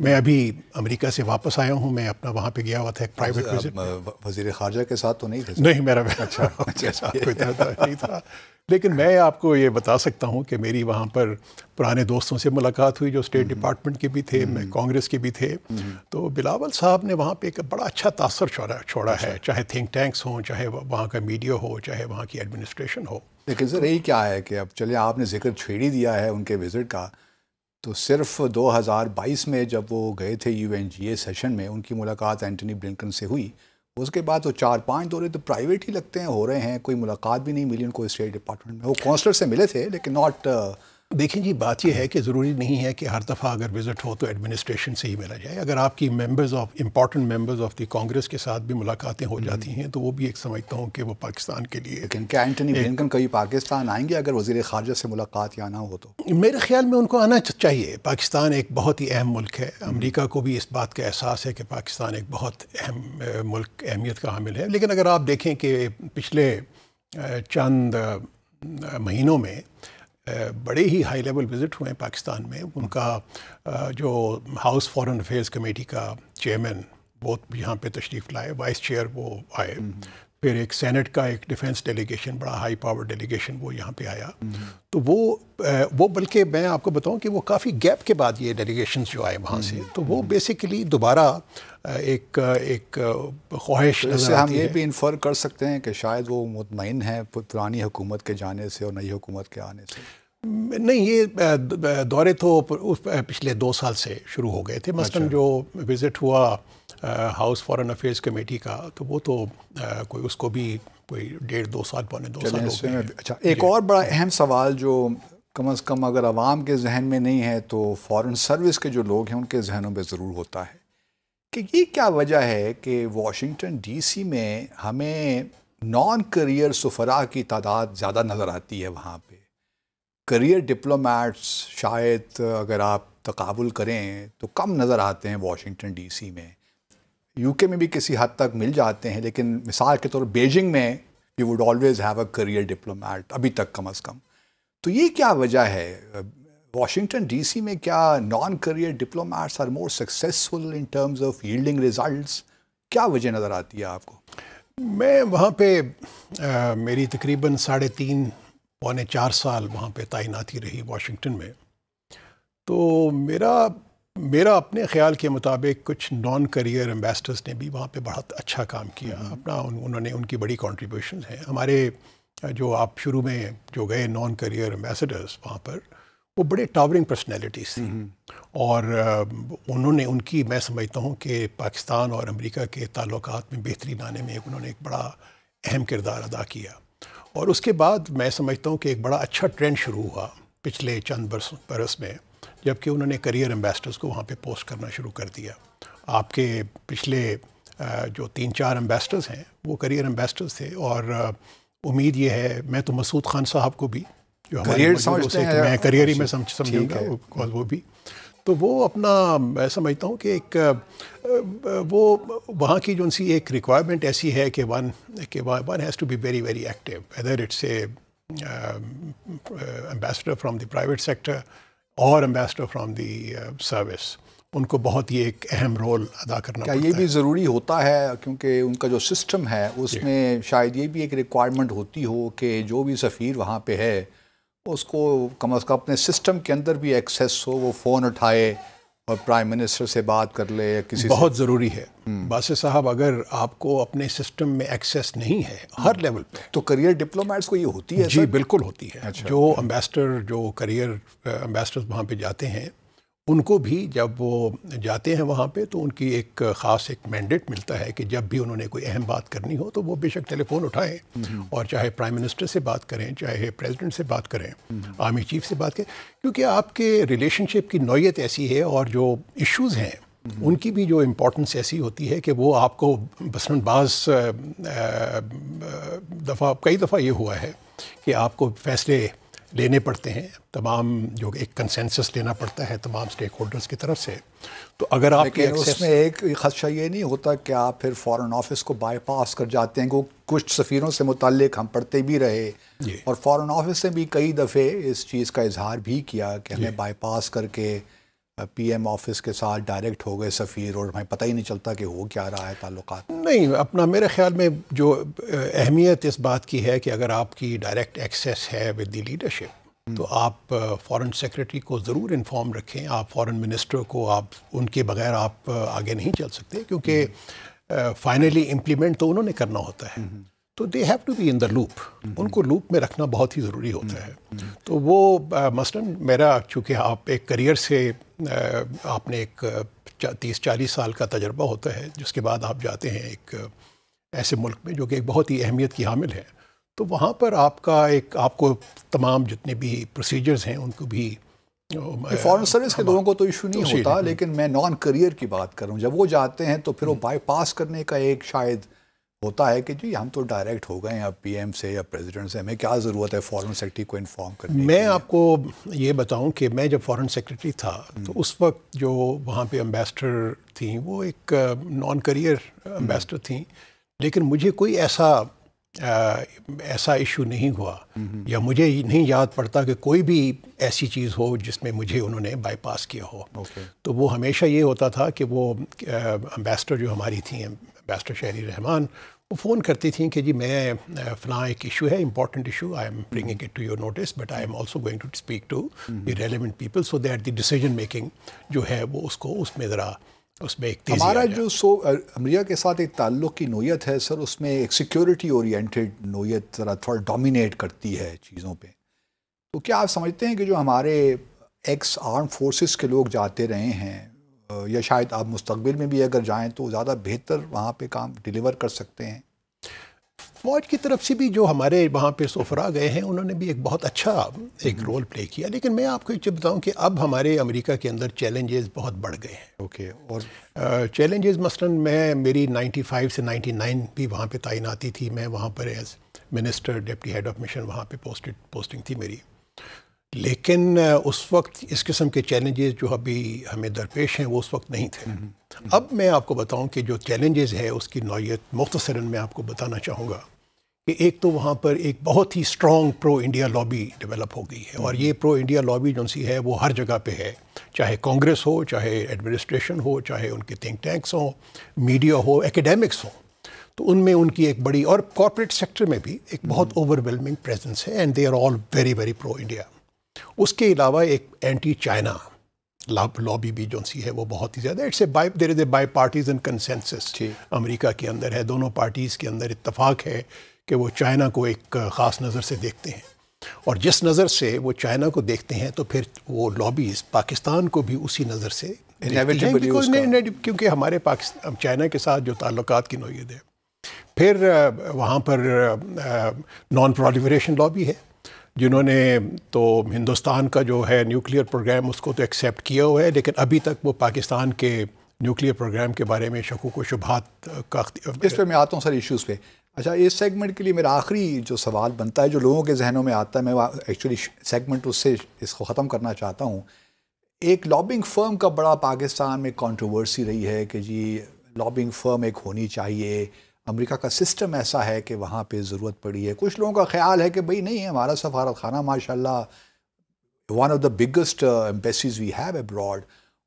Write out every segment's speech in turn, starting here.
میں ابھی امریکہ سے واپس آیا ہوں. میں اپنا وہاں پہ گیا ہوا تھا ایک پرائیویٹ وزٹ. وزیر خارجہ کے ساتھ تو نہیں تھے؟ نہیں، میرا اچھا کوئی نہیں تھا. لیکن میں آپ کو یہ بتا سکتا ہوں کہ میری وہاں پر پرانے دوستوں سے ملاقات ہوئی جو اسٹیٹ ڈپارٹمنٹ کے بھی تھے، میں کانگریس کے بھی تھے. تو بلاول صاحب نے وہاں پہ ایک بڑا اچھا تاثر چھوڑا ہے، چاہے تھنک ٹینکس ہوں، چاہے وہاں کا میڈیا ہو، چاہے وہاں کی ایڈمنسٹریشن ہو. لیکن سر یہی کیا ہے کہ اب چلیں آپ نے ذکر چھیڑ ہی دیا ہے ان کے وزٹ کا، تو صرف 2022 میں جب وہ گئے تھے UNGA سیشن میں، ان کی ملاقات اینٹنی بلنکن سے ہوئی. اس کے بعد وہ 4-5 دورے تو پرائیویٹ ہی لگتے ہیں ہو رہے ہیں، کوئی ملاقات بھی نہیں ملی ان کو اسٹیٹ ڈپارٹمنٹ میں. وہ کونسلر سے ملے تھے لیکن ناٹ. دیکھیں جی، بات یہ ہے کہ ضروری نہیں ہے کہ ہر دفعہ اگر وزٹ ہو تو ایڈمنسٹریشن سے ہی ملا جائے. اگر آپ کی important members of the Congress کے ساتھ بھی ملاقاتیں ہو جاتی ہیں تو وہ بھی ایک سمجھتا ہوں کہ وہ پاکستان کے لیے. لیکن کیا اینٹنی بلنکن کبھی پاکستان آئیں گے اگر وزیر خارجہ سے ملاقات یا نہ ہو تو؟ میرے خیال میں ان کو آنا چاہیے. پاکستان ایک بہت ہی اہم ملک ہے. امریکہ کو بھی اس بات کا احساس ہے کہ پاکستان ایک بہت اہم ملک، اہمیت کا حامل ہے. لیکن اگر آپ دیکھیں کہ پچھلے چند مہینوں میں بڑے ہی ہائی لیول وزٹ ہوئے ہیں پاکستان میں. ان کا جو ہاؤس فارن افیئرز کمیٹی کا چیئرمین وہ یہاں پہ تشریف لائے، وائس چیئر وہ آئے، پھر ایک سینٹ کا ایک ڈیفنس ڈیلیگیشن، بڑا ہائی پاور ڈیلیگیشن وہ یہاں پہ آیا. تو وہ بلکہ میں آپ کو بتاؤں کہ وہ کافی گیپ کے بعد یہ ڈیلیگیشنز جو آئے وہاں سے، تو وہ بیسیکلی دوبارہ ایک خواہش نظر ہم یہ بھی انفر کر سکتے ہیں کہ شاید وہ مطمئن ہیں پرانی حکومت کے جانے سے اور نئی حکومت کے آنے سے. نہیں، یہ دورے تو پچھلے 2 سال سے شروع ہو گئے تھے. مثلاً جو وزٹ ہوا ہاؤس فارن افیئرز کمیٹی کا، تو وہ تو کوئی اس کو بھی کوئی 1.5-2 سال، پونے 2 سال ہو گئے. اچھا، ایک اور بڑا اہم سوال جو کم از کم اگر عوام کے ذہن میں نہیں ہے تو فارن سروس کے جو لوگ ہیں ان کے ذہنوں میں ضرور ہوتا ہے کہ یہ کیا وجہ ہے کہ واشنگٹن ڈی سی میں ہمیں نان کریئر سفراء کی تعداد زیادہ نظر آتی ہے. وہاں پہ کریئر ڈپلومیٹس شاید اگر آپ تقابل کریں تو کم نظر آتے ہیں واشنگٹن ڈی سی میں. UK میں بھی کسی حد تک مل جاتے ہیں، لیکن مثال کے طور پر بیجنگ میں you would always have a career diplomat, ابھی تک کم از کم. تو یہ کیا وجہ ہے؟ واشنگٹن ڈی سی میں کیا non career diplomats are more successful in terms of yielding results? کیا وجہ نظر آتی ہے آپ کو؟ میں وہاں پہ میری تقریباً 3.5 پونے 4 سال وہاں پہ تعیناتی رہی واشنگٹن میں. تو میرا اپنے خیال کے مطابق کچھ نان کریئر ایمبیسڈرز نے بھی وہاں پہ بہت اچھا کام کیا. انہوں نے ان کی بڑی کنٹریبیوشنز ہیں. ہمارے جو آپ شروع میں جو گئے نان کریئر ایمبیسڈرز وہاں پر، وہ بڑے ٹاورنگ پرسنالٹیز تھیں، اور انہوں نے ان کی، میں سمجھتا ہوں کہ پاکستان اور امریکہ کے تعلقات میں بہتری لانے میں انہوں نے ایک بڑا اہم کردار ادا کیا. اور اس کے بعد میں سمجھتا ہوں کہ ایک بڑا اچھا ٹرینڈ شروع ہوا پچھلے چند برس میں، جبکہ انہوں نے کریئر ایمبیسڈرز کو وہاں پہ پوسٹ کرنا شروع کر دیا. آپ کے پچھلے جو 3-4 ایمبیسڈرز ہیں وہ کریئر ایمبیسڈرز تھے. اور امید یہ ہے، میں تو مسعود خان صاحب کو بھی جو ہمارے میں کریئر ہی میں سمجھوں گا وہ بھی، تو وہ اپنا، میں سمجھتا ہوں کہ ایک وہ وہاں کی جو ان سی ایک ریکوائرمنٹ ایسی ہے کہ one has to be very very active, whether it's a ambassador from the private sector اور ایمبیسڈر فرام دی سروس. ان کو بہت ہی ایک اہم رول ادا کرنا پڑتا ہے. کیا یہ بھی ضروری ہوتا ہے کیونکہ ان کا جو سسٹم ہے اس میں شاید یہ بھی ایک ریکوائرمنٹ ہوتی ہو کہ جو بھی سفیر وہاں پہ ہے اس کو کم از کم اپنے سسٹم کے اندر بھی ایکسیس ہو، وہ فون اٹھائے اور پرائم منسٹر سے بات کر لے یا کسی بہت ضروری ہے. باسط صاحب، اگر آپ کو اپنے سسٹم میں ایکسیس نہیں ہے ہر لیول پہ، تو کریئر ڈپلومیٹس کو یہ ہوتی ہے؟ جی بالکل ہوتی ہے. جو ایمبیسڈر، جو کریئر ایمبیسڈر وہاں پہ جاتے ہیں، ان کو بھی جب وہ جاتے ہیں وہاں پہ تو ان کی ایک خاص ایک مینڈیٹ ملتا ہے کہ جب بھی انہوں نے کوئی اہم بات کرنی ہو تو وہ بے شک ٹیلی فون اٹھائیں، اور چاہے پرائم منسٹر سے بات کریں، چاہے پریزیڈنٹ سے بات کریں، آرمی چیف سے بات کریں، کیونکہ آپ کے ریلیشن شپ کی نوعیت ایسی ہے اور جو ایشوز ہیں ان کی بھی جو امپورٹنس ایسی ہوتی ہے کہ وہ آپ کو مثلاً کئی دفعہ یہ ہوا ہے کہ آپ کو فیصلے لینے پڑتے ہیں، تمام جو ایک کنسنسس لینا پڑتا ہے تمام سٹیک ہولڈرز کی طرف سے. تو اگر آپ لیکن اس میں ایک خدشہ یہ نہیں ہوتا کہ آپ پھر فارن آفس کو بائی پاس کر جاتے ہیں؟ کچھ سفیروں سے متعلق ہم پڑھتے بھی رہے اور فارن آفس نے بھی کئی دفعے اس چیز کا اظہار بھی کیا کہ ہمیں بائی پاس کر کے پی ایم آفس کے ساتھ ڈائریکٹ ہو گئے سفیر اور ہمیں پتہ ہی نہیں چلتا کہ ہو کیا رہا ہے تعلقات؟ نہیں، اپنا میرے خیال میں جو اہمیت اس بات کی ہے کہ اگر آپ کی ڈائریکٹ ایکسیس ہے ود دی لیڈرشپ تو آپ فارن سیکرٹری کو ضرور انفارم رکھیں. آپ فارن منسٹر کو آپ ان کے بغیر آپ آگے نہیں چل سکتے، کیونکہ فائنلی امپلیمنٹ تو انہوں نے کرنا ہوتا ہے. تو they have to be in the loop. ان کو لوپ میں رکھنا بہت ہی ضروری ہوتا ہے. تو وہ مثلاً میرا چونکہ آپ ایک کریئر سے آپ نے ایک 30-40 سال کا تجربہ ہوتا ہے، جس کے بعد آپ جاتے ہیں ایک ایسے ملک میں جو کہ ایک بہت ہی اہمیت کی حامل ہے، تو وہاں پر آپ کو تمام جتنے بھی پروسیجرز ہیں ان کو بھی فارن سروس کے لوگوں کو تو ایشو نہیں ہوتا، لیکن میں نان کریئر کی بات کر رہا ہوں. جب وہ جاتے ہیں تو پھر وہ بائی پاس کرنے کا ایک شاید ہوتا ہے کہ جی ہم تو ڈائریکٹ ہو گئے ہیں اب پی ایم سے یا پریزیڈنٹ سے، ہمیں کیا ضرورت ہے فارن سیکرٹری کو انفارم کرنے کی. میں آپ کو یہ بتاؤں کہ میں جب فارن سیکرٹری تھا تو اس وقت جو وہاں پہ امبیسڈر تھیں وہ ایک نان کریئر امبیسڈر تھیں، لیکن مجھے کوئی ایسا ایشو نہیں ہوا یا مجھے نہیں یاد پڑتا کہ کوئی بھی ایسی چیز ہو جس میں مجھے انہوں نے بائی پاس کیا ہو. تو وہ ہمیشہ یہ ہوتا تھا کہ وہ امبیسڈر جو ہماری تھیں، امبیسڈر شہری رحمان، وہ فون کرتی تھیں کہ جی میں فلاں ایک ایشو ہے، important issue, I am bringing it to your notice, but I am also going to speak to the relevant people so that the decision making جو ہے وہ اس میں ذرا اس میں ایک تیزی. ہمارا جو امریکہ کے ساتھ ایک تعلق کی نوعیت ہے سر، اس میں ایک سیکیورٹی اورینٹیڈ نوعیت ذرا تھوڑا ڈومینیٹ کرتی ہے چیزوں پہ. تو کیا آپ سمجھتے ہیں کہ جو ہمارے ایکس آرم فورسز کے لوگ جاتے رہے ہیں یا شاید آپ مستقبل میں بھی اگر جائیں تو زیادہ بہتر وہاں پہ کام ڈیلیور کر سکتے ہیں؟ فوج کی طرف سے بھی جو ہمارے وہاں پہ سفراء گئے ہیں انہوں نے بھی ایک بہت اچھا ایک رول پلے کیا. لیکن میں آپ کو ایک چیز بتاؤں کہ اب ہمارے امریکہ کے اندر چیلنجز بہت بڑھ گئے ہیں. اوکے. اور چیلنجز مثلاً میری 95 سے 99 بھی وہاں پہ تعیناتی تھی. میں وہاں پر as minister deputy head of mission وہاں پہ پوسٹنگ تھی میری. لیکن اس وقت اس قسم کے چیلنجز جو ابھی ہمیں درپیش ہیں وہ اس وقت نہیں تھے. اب میں آپ کو بتاؤں کہ جو چیلنجز ہے اس کی نوعیت مختصراً میں آپ کو بتانا چاہوں گا کہ ایک تو وہاں پر ایک بہت ہی اسٹرانگ پرو انڈیا لابی ڈیولپ ہو گئی ہے، اور یہ پرو انڈیا لابی جو سی ہے وہ ہر جگہ پہ ہے، چاہے کانگریس ہو، چاہے ایڈمنسٹریشن ہو، چاہے ان کے تھنک ٹینکس ہوں، میڈیا ہو، ایکیڈیمکس ہوں. تو ان میں ان کی ایک بڑی، اور کارپوریٹ سیکٹر میں بھی ایک بہت اوور ویلمنگ پریزنس ہے، and they are all very very pro India. اس کے علاوہ ایک اینٹی چائنا لابی بھی جو سی ہے وہ بہت ہی زیادہ. دیر از اے بائی پارٹیزن کنسنسس امریکہ کے اندر ہے، دونوں پارٹیز کے اندر اتفاق ہے کہ وہ چائنا کو ایک خاص نظر سے دیکھتے ہیں، اور جس نظر سے وہ چائنا کو دیکھتے ہیں تو پھر وہ لابیز پاکستان کو بھی اسی نظر سے دیکھتی ہیں، کیونکہ ہمارے چائنا کے ساتھ جو تعلقات کی نوعیت ہے. پھر وہاں پر نان پرولیفریشن لابی ہے، جنہوں نے تو ہندوستان کا جو ہے نیوکلیئر پروگرام اس کو تو ایکسیپٹ کیا ہوا ہے، لیکن ابھی تک وہ پاکستان کے نیوکلیئر پروگرام کے بارے میں شکوک و شبہات کا اس پہ میں آتا ہوں سر ایشوز پہ. اچھا، اس سیگمنٹ کے لیے میرا آخری جو سوال بنتا ہے جو لوگوں کے ذہنوں میں آتا ہے، میں ایکچولی سیگمنٹ اس سے اس کو ختم کرنا چاہتا ہوں. ایک لابنگ فرم کا بڑا پاکستان میں کنٹروورسی رہی ہے کہ جی لابنگ فرم ایک ہونی چاہیے، امریکہ کا سسٹم ایسا ہے کہ وہاں پہ ضرورت پڑی ہے. کچھ لوگوں کا خیال ہے کہ بھئی نہیں، ہمارا سفارت خانہ ماشاءاللہ one of the biggest embassies we have abroad,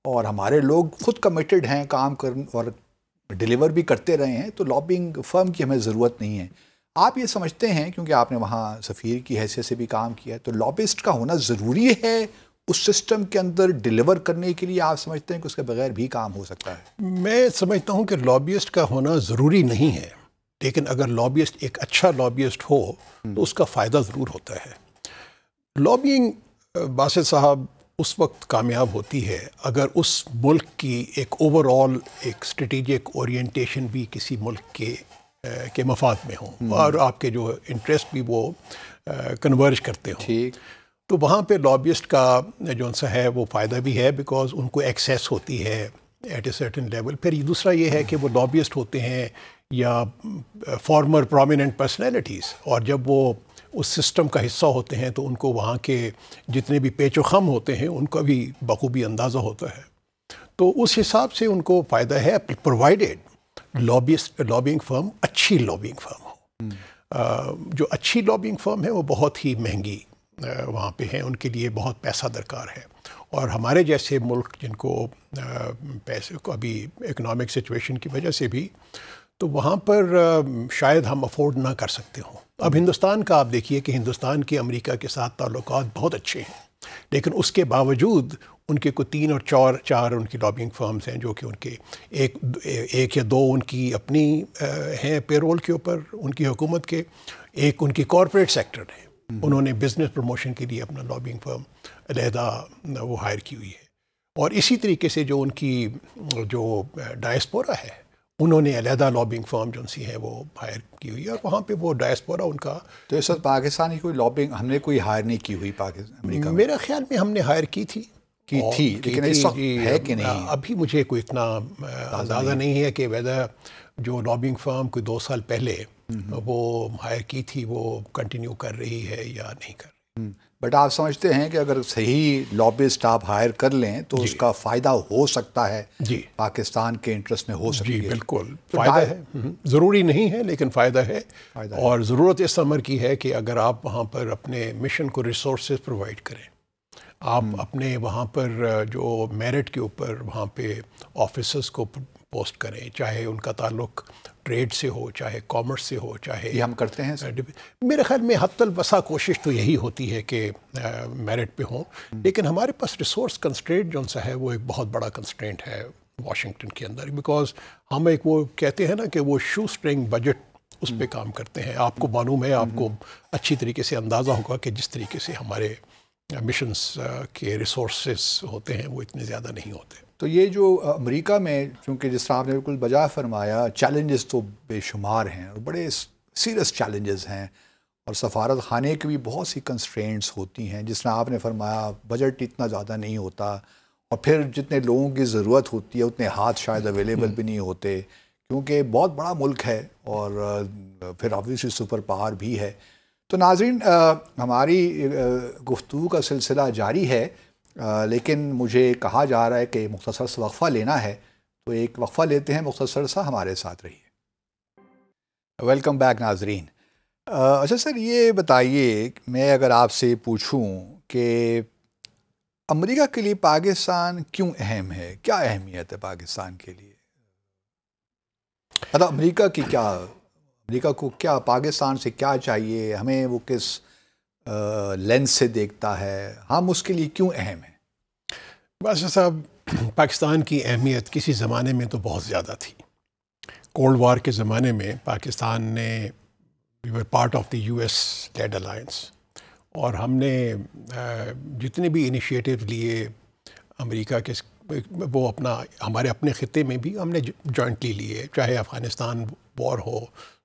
اور ہمارے لوگ خود کمیٹڈ ہیں کام کرنے اور ڈیلیور بھی کرتے رہے ہیں، تو لابنگ فرم کی ہمیں ضرورت نہیں ہے. آپ یہ سمجھتے ہیں کیونکہ آپ نے وہاں سفیر کی حیثیت سے بھی کام کیا ہے، تو لابسٹ کا ہونا ضروری ہے اس سسٹم کے اندر ڈیلیور کرنے کے لیے؟ آپ سمجھتے ہیں کہ اس کے بغیر بھی کام ہو سکتا ہے؟ میں سمجھتا ہوں کہ لابیسٹ کا ہونا ضروری نہیں ہے، لیکن اگر لابیسٹ ایک اچھا لابیسٹ ہو تو اس کا فائدہ ضرور ہوتا ہے. لابینگ باسط صاحب اس وقت کامیاب ہوتی ہے اگر اس ملک کی ایک اوور آل ایک اسٹریٹجک اورینٹیشن بھی کسی ملک کے مفاد میں ہوں، اور آپ کے جو انٹرسٹ بھی وہ کنورج کرتے ہوں. ٹھیک. تو وہاں پہ لابیسٹ کا جو سا ہے وہ فائدہ بھی ہے، بیکاز ان کو ایکسیس ہوتی ہے ایٹ اے سرٹن لیول. پھر دوسرا یہ ہے کہ وہ لابیسٹ ہوتے ہیں یا فارمر پرومیننٹ پرسنالٹیز، اور جب وہ اس سسٹم کا حصہ ہوتے ہیں تو ان کو وہاں کے جتنے بھی پیچ و خم ہوتے ہیں ان کا بھی بخوبی اندازہ ہوتا ہے. تو اس حساب سے ان کو فائدہ ہے، پرووائڈیڈ لابینگ فرم اچھی لابینگ فرم ہو. جو اچھی لابینگ فرم ہے وہ بہت ہی مہنگی وہاں پہ ہیں ان کے لیے بہت پیسہ درکار ہے، اور ہمارے جیسے ملک جن کو پیسے کو ابھی اکنامک سچویشن کی وجہ سے بھی، تو وہاں پر شاید ہم افورڈ نہ کر سکتے ہوں۔ اب ہندوستان کا آپ دیکھیے کہ ہندوستان کے امریکہ کے ساتھ تعلقات بہت اچھے ہیں، لیکن اس کے باوجود ان کے کوئی 3 اور 4 ان کی لابنگ فرمز ہیں جو کہ ان کے ایک یا 2 ان کی اپنی ہیں پے رول کے اوپر ان کی حکومت کے، ایک ان کی کارپوریٹ سیکٹر ہے، انہوں نے بزنس پروموشن کے لیے اپنا لابنگ فرم علیحدہ وہ ہائر کی ہوئی ہے، اور اسی طریقے سے جو ان کی جو ڈائسپورا ہے انہوں نے علیحدہ لابنگ فرم جو سی ہے وہ ہائر کی ہوئی ہے، اور وہاں پہ وہ ڈائسپورا ان کا۔ تو اس وقت پاکستانی کوئی لابنگ ہم نے کوئی ہائر نہیں کی ہوئی امریکہ میں؟ میرا خیال میں ہم نے ہائر کی تھی لیکن اس وقت ہے کہ نہیں؟ ابھی مجھے کوئی اتنا اندازہ نہیں ہے کہ ویدر جو لابنگ فرم کوئی 2 سال پہلے وہ ہائر کی تھی وہ کنٹینیو کر رہی ہے یا نہیں کر رہی۔ بٹ آپ سمجھتے ہیں کہ اگر صحیح لابسٹ آپ ہائر کر لیں تو اس کا فائدہ ہو سکتا ہے؟ جی، پاکستان کے انٹرسٹ میں ہو سکتی ہے؟ جی بالکل فائدہ ہے، ضروری نہیں ہے لیکن فائدہ ہے، اور ضرورت اس امر کی ہے کہ اگر آپ وہاں پر اپنے مشن کو ریسورسز پرووائڈ کریں، آپ اپنے وہاں پر جو میرٹ کے اوپر وہاں پہ آفیسرز کو پوسٹ کریں، چاہے ان کا تعلق ٹریڈ سے ہو، چاہے کامرس سے ہو، چاہے یہ ہم کرتے ہیں سر؟ میرے خیال میں حتی الوسع کوشش تو یہی ہوتی ہے کہ میرٹ پہ ہوں، لیکن ہمارے پاس ریسورس کنسٹرینٹ جو سا ہے وہ ایک بہت بڑا کنسٹرینٹ ہے واشنگٹن کے اندر، بیکاز ہم ایک وہ کہتے ہیں نا کہ وہ شو اسٹرنگ بجٹ اس پہ کام کرتے ہیں۔ آپ کو معلوم ہے، آپ کو اچھی طریقے سے اندازہ ہوگا کہ جس طریقے سے ہمارے مشنز کے ریسورسز ہوتے ہیں وہ اتنے زیادہ نہیں ہوتے۔ تو یہ جو امریکہ میں، چونکہ جس طرح آپ نے بالکل بجا فرمایا، چیلنجز تو بے شمار ہیں اور بڑے سیریس چیلنجز ہیں، اور سفارت خانے کی بھی بہت سی کنسٹرینٹس ہوتی ہیں، جس طرح آپ نے فرمایا بجٹ اتنا زیادہ نہیں ہوتا، اور پھر جتنے لوگوں کی ضرورت ہوتی ہے اتنے ہاتھ شاید اویلیبل بھی نہیں ہوتے، کیونکہ بہت بڑا ملک ہے اور پھر آبویسلی سپر پاور بھی ہے۔ تو ناظرین، ہماری گفتگو کا سلسلہ جاری ہے، لیکن مجھے کہا جا رہا ہے کہ مختصر سا وقفہ لینا ہے، تو ایک وقفہ لیتے ہیں مختصر سا، ہمارے ساتھ رہیے۔ ویلکم بیک ناظرین۔ اچھا سر، یہ بتائیے، میں اگر آپ سے پوچھوں کہ امریکہ کے لیے پاکستان کیوں اہم ہے، کیا اہمیت ہے پاکستان کے لیے؟ مطلب امریکہ کو کیا پاکستان سے کیا چاہیے، ہمیں وہ کس لینس سے دیکھتا ہے، ہم اس کے لیے کیوں اہم ہیں؟ بادشاہ صاحب، پاکستان کی اہمیت کسی زمانے میں تو بہت زیادہ تھی۔ کولڈ وار کے زمانے میں پاکستان نے we were part of the U S led alliance, اور ہم نے جتنے بھی انیشیٹو لیے امریکہ کے، وہ اپنا ہمارے اپنے خطے میں بھی ہم نے جوائنٹلی لیے، چاہے افغانستان وار ہو،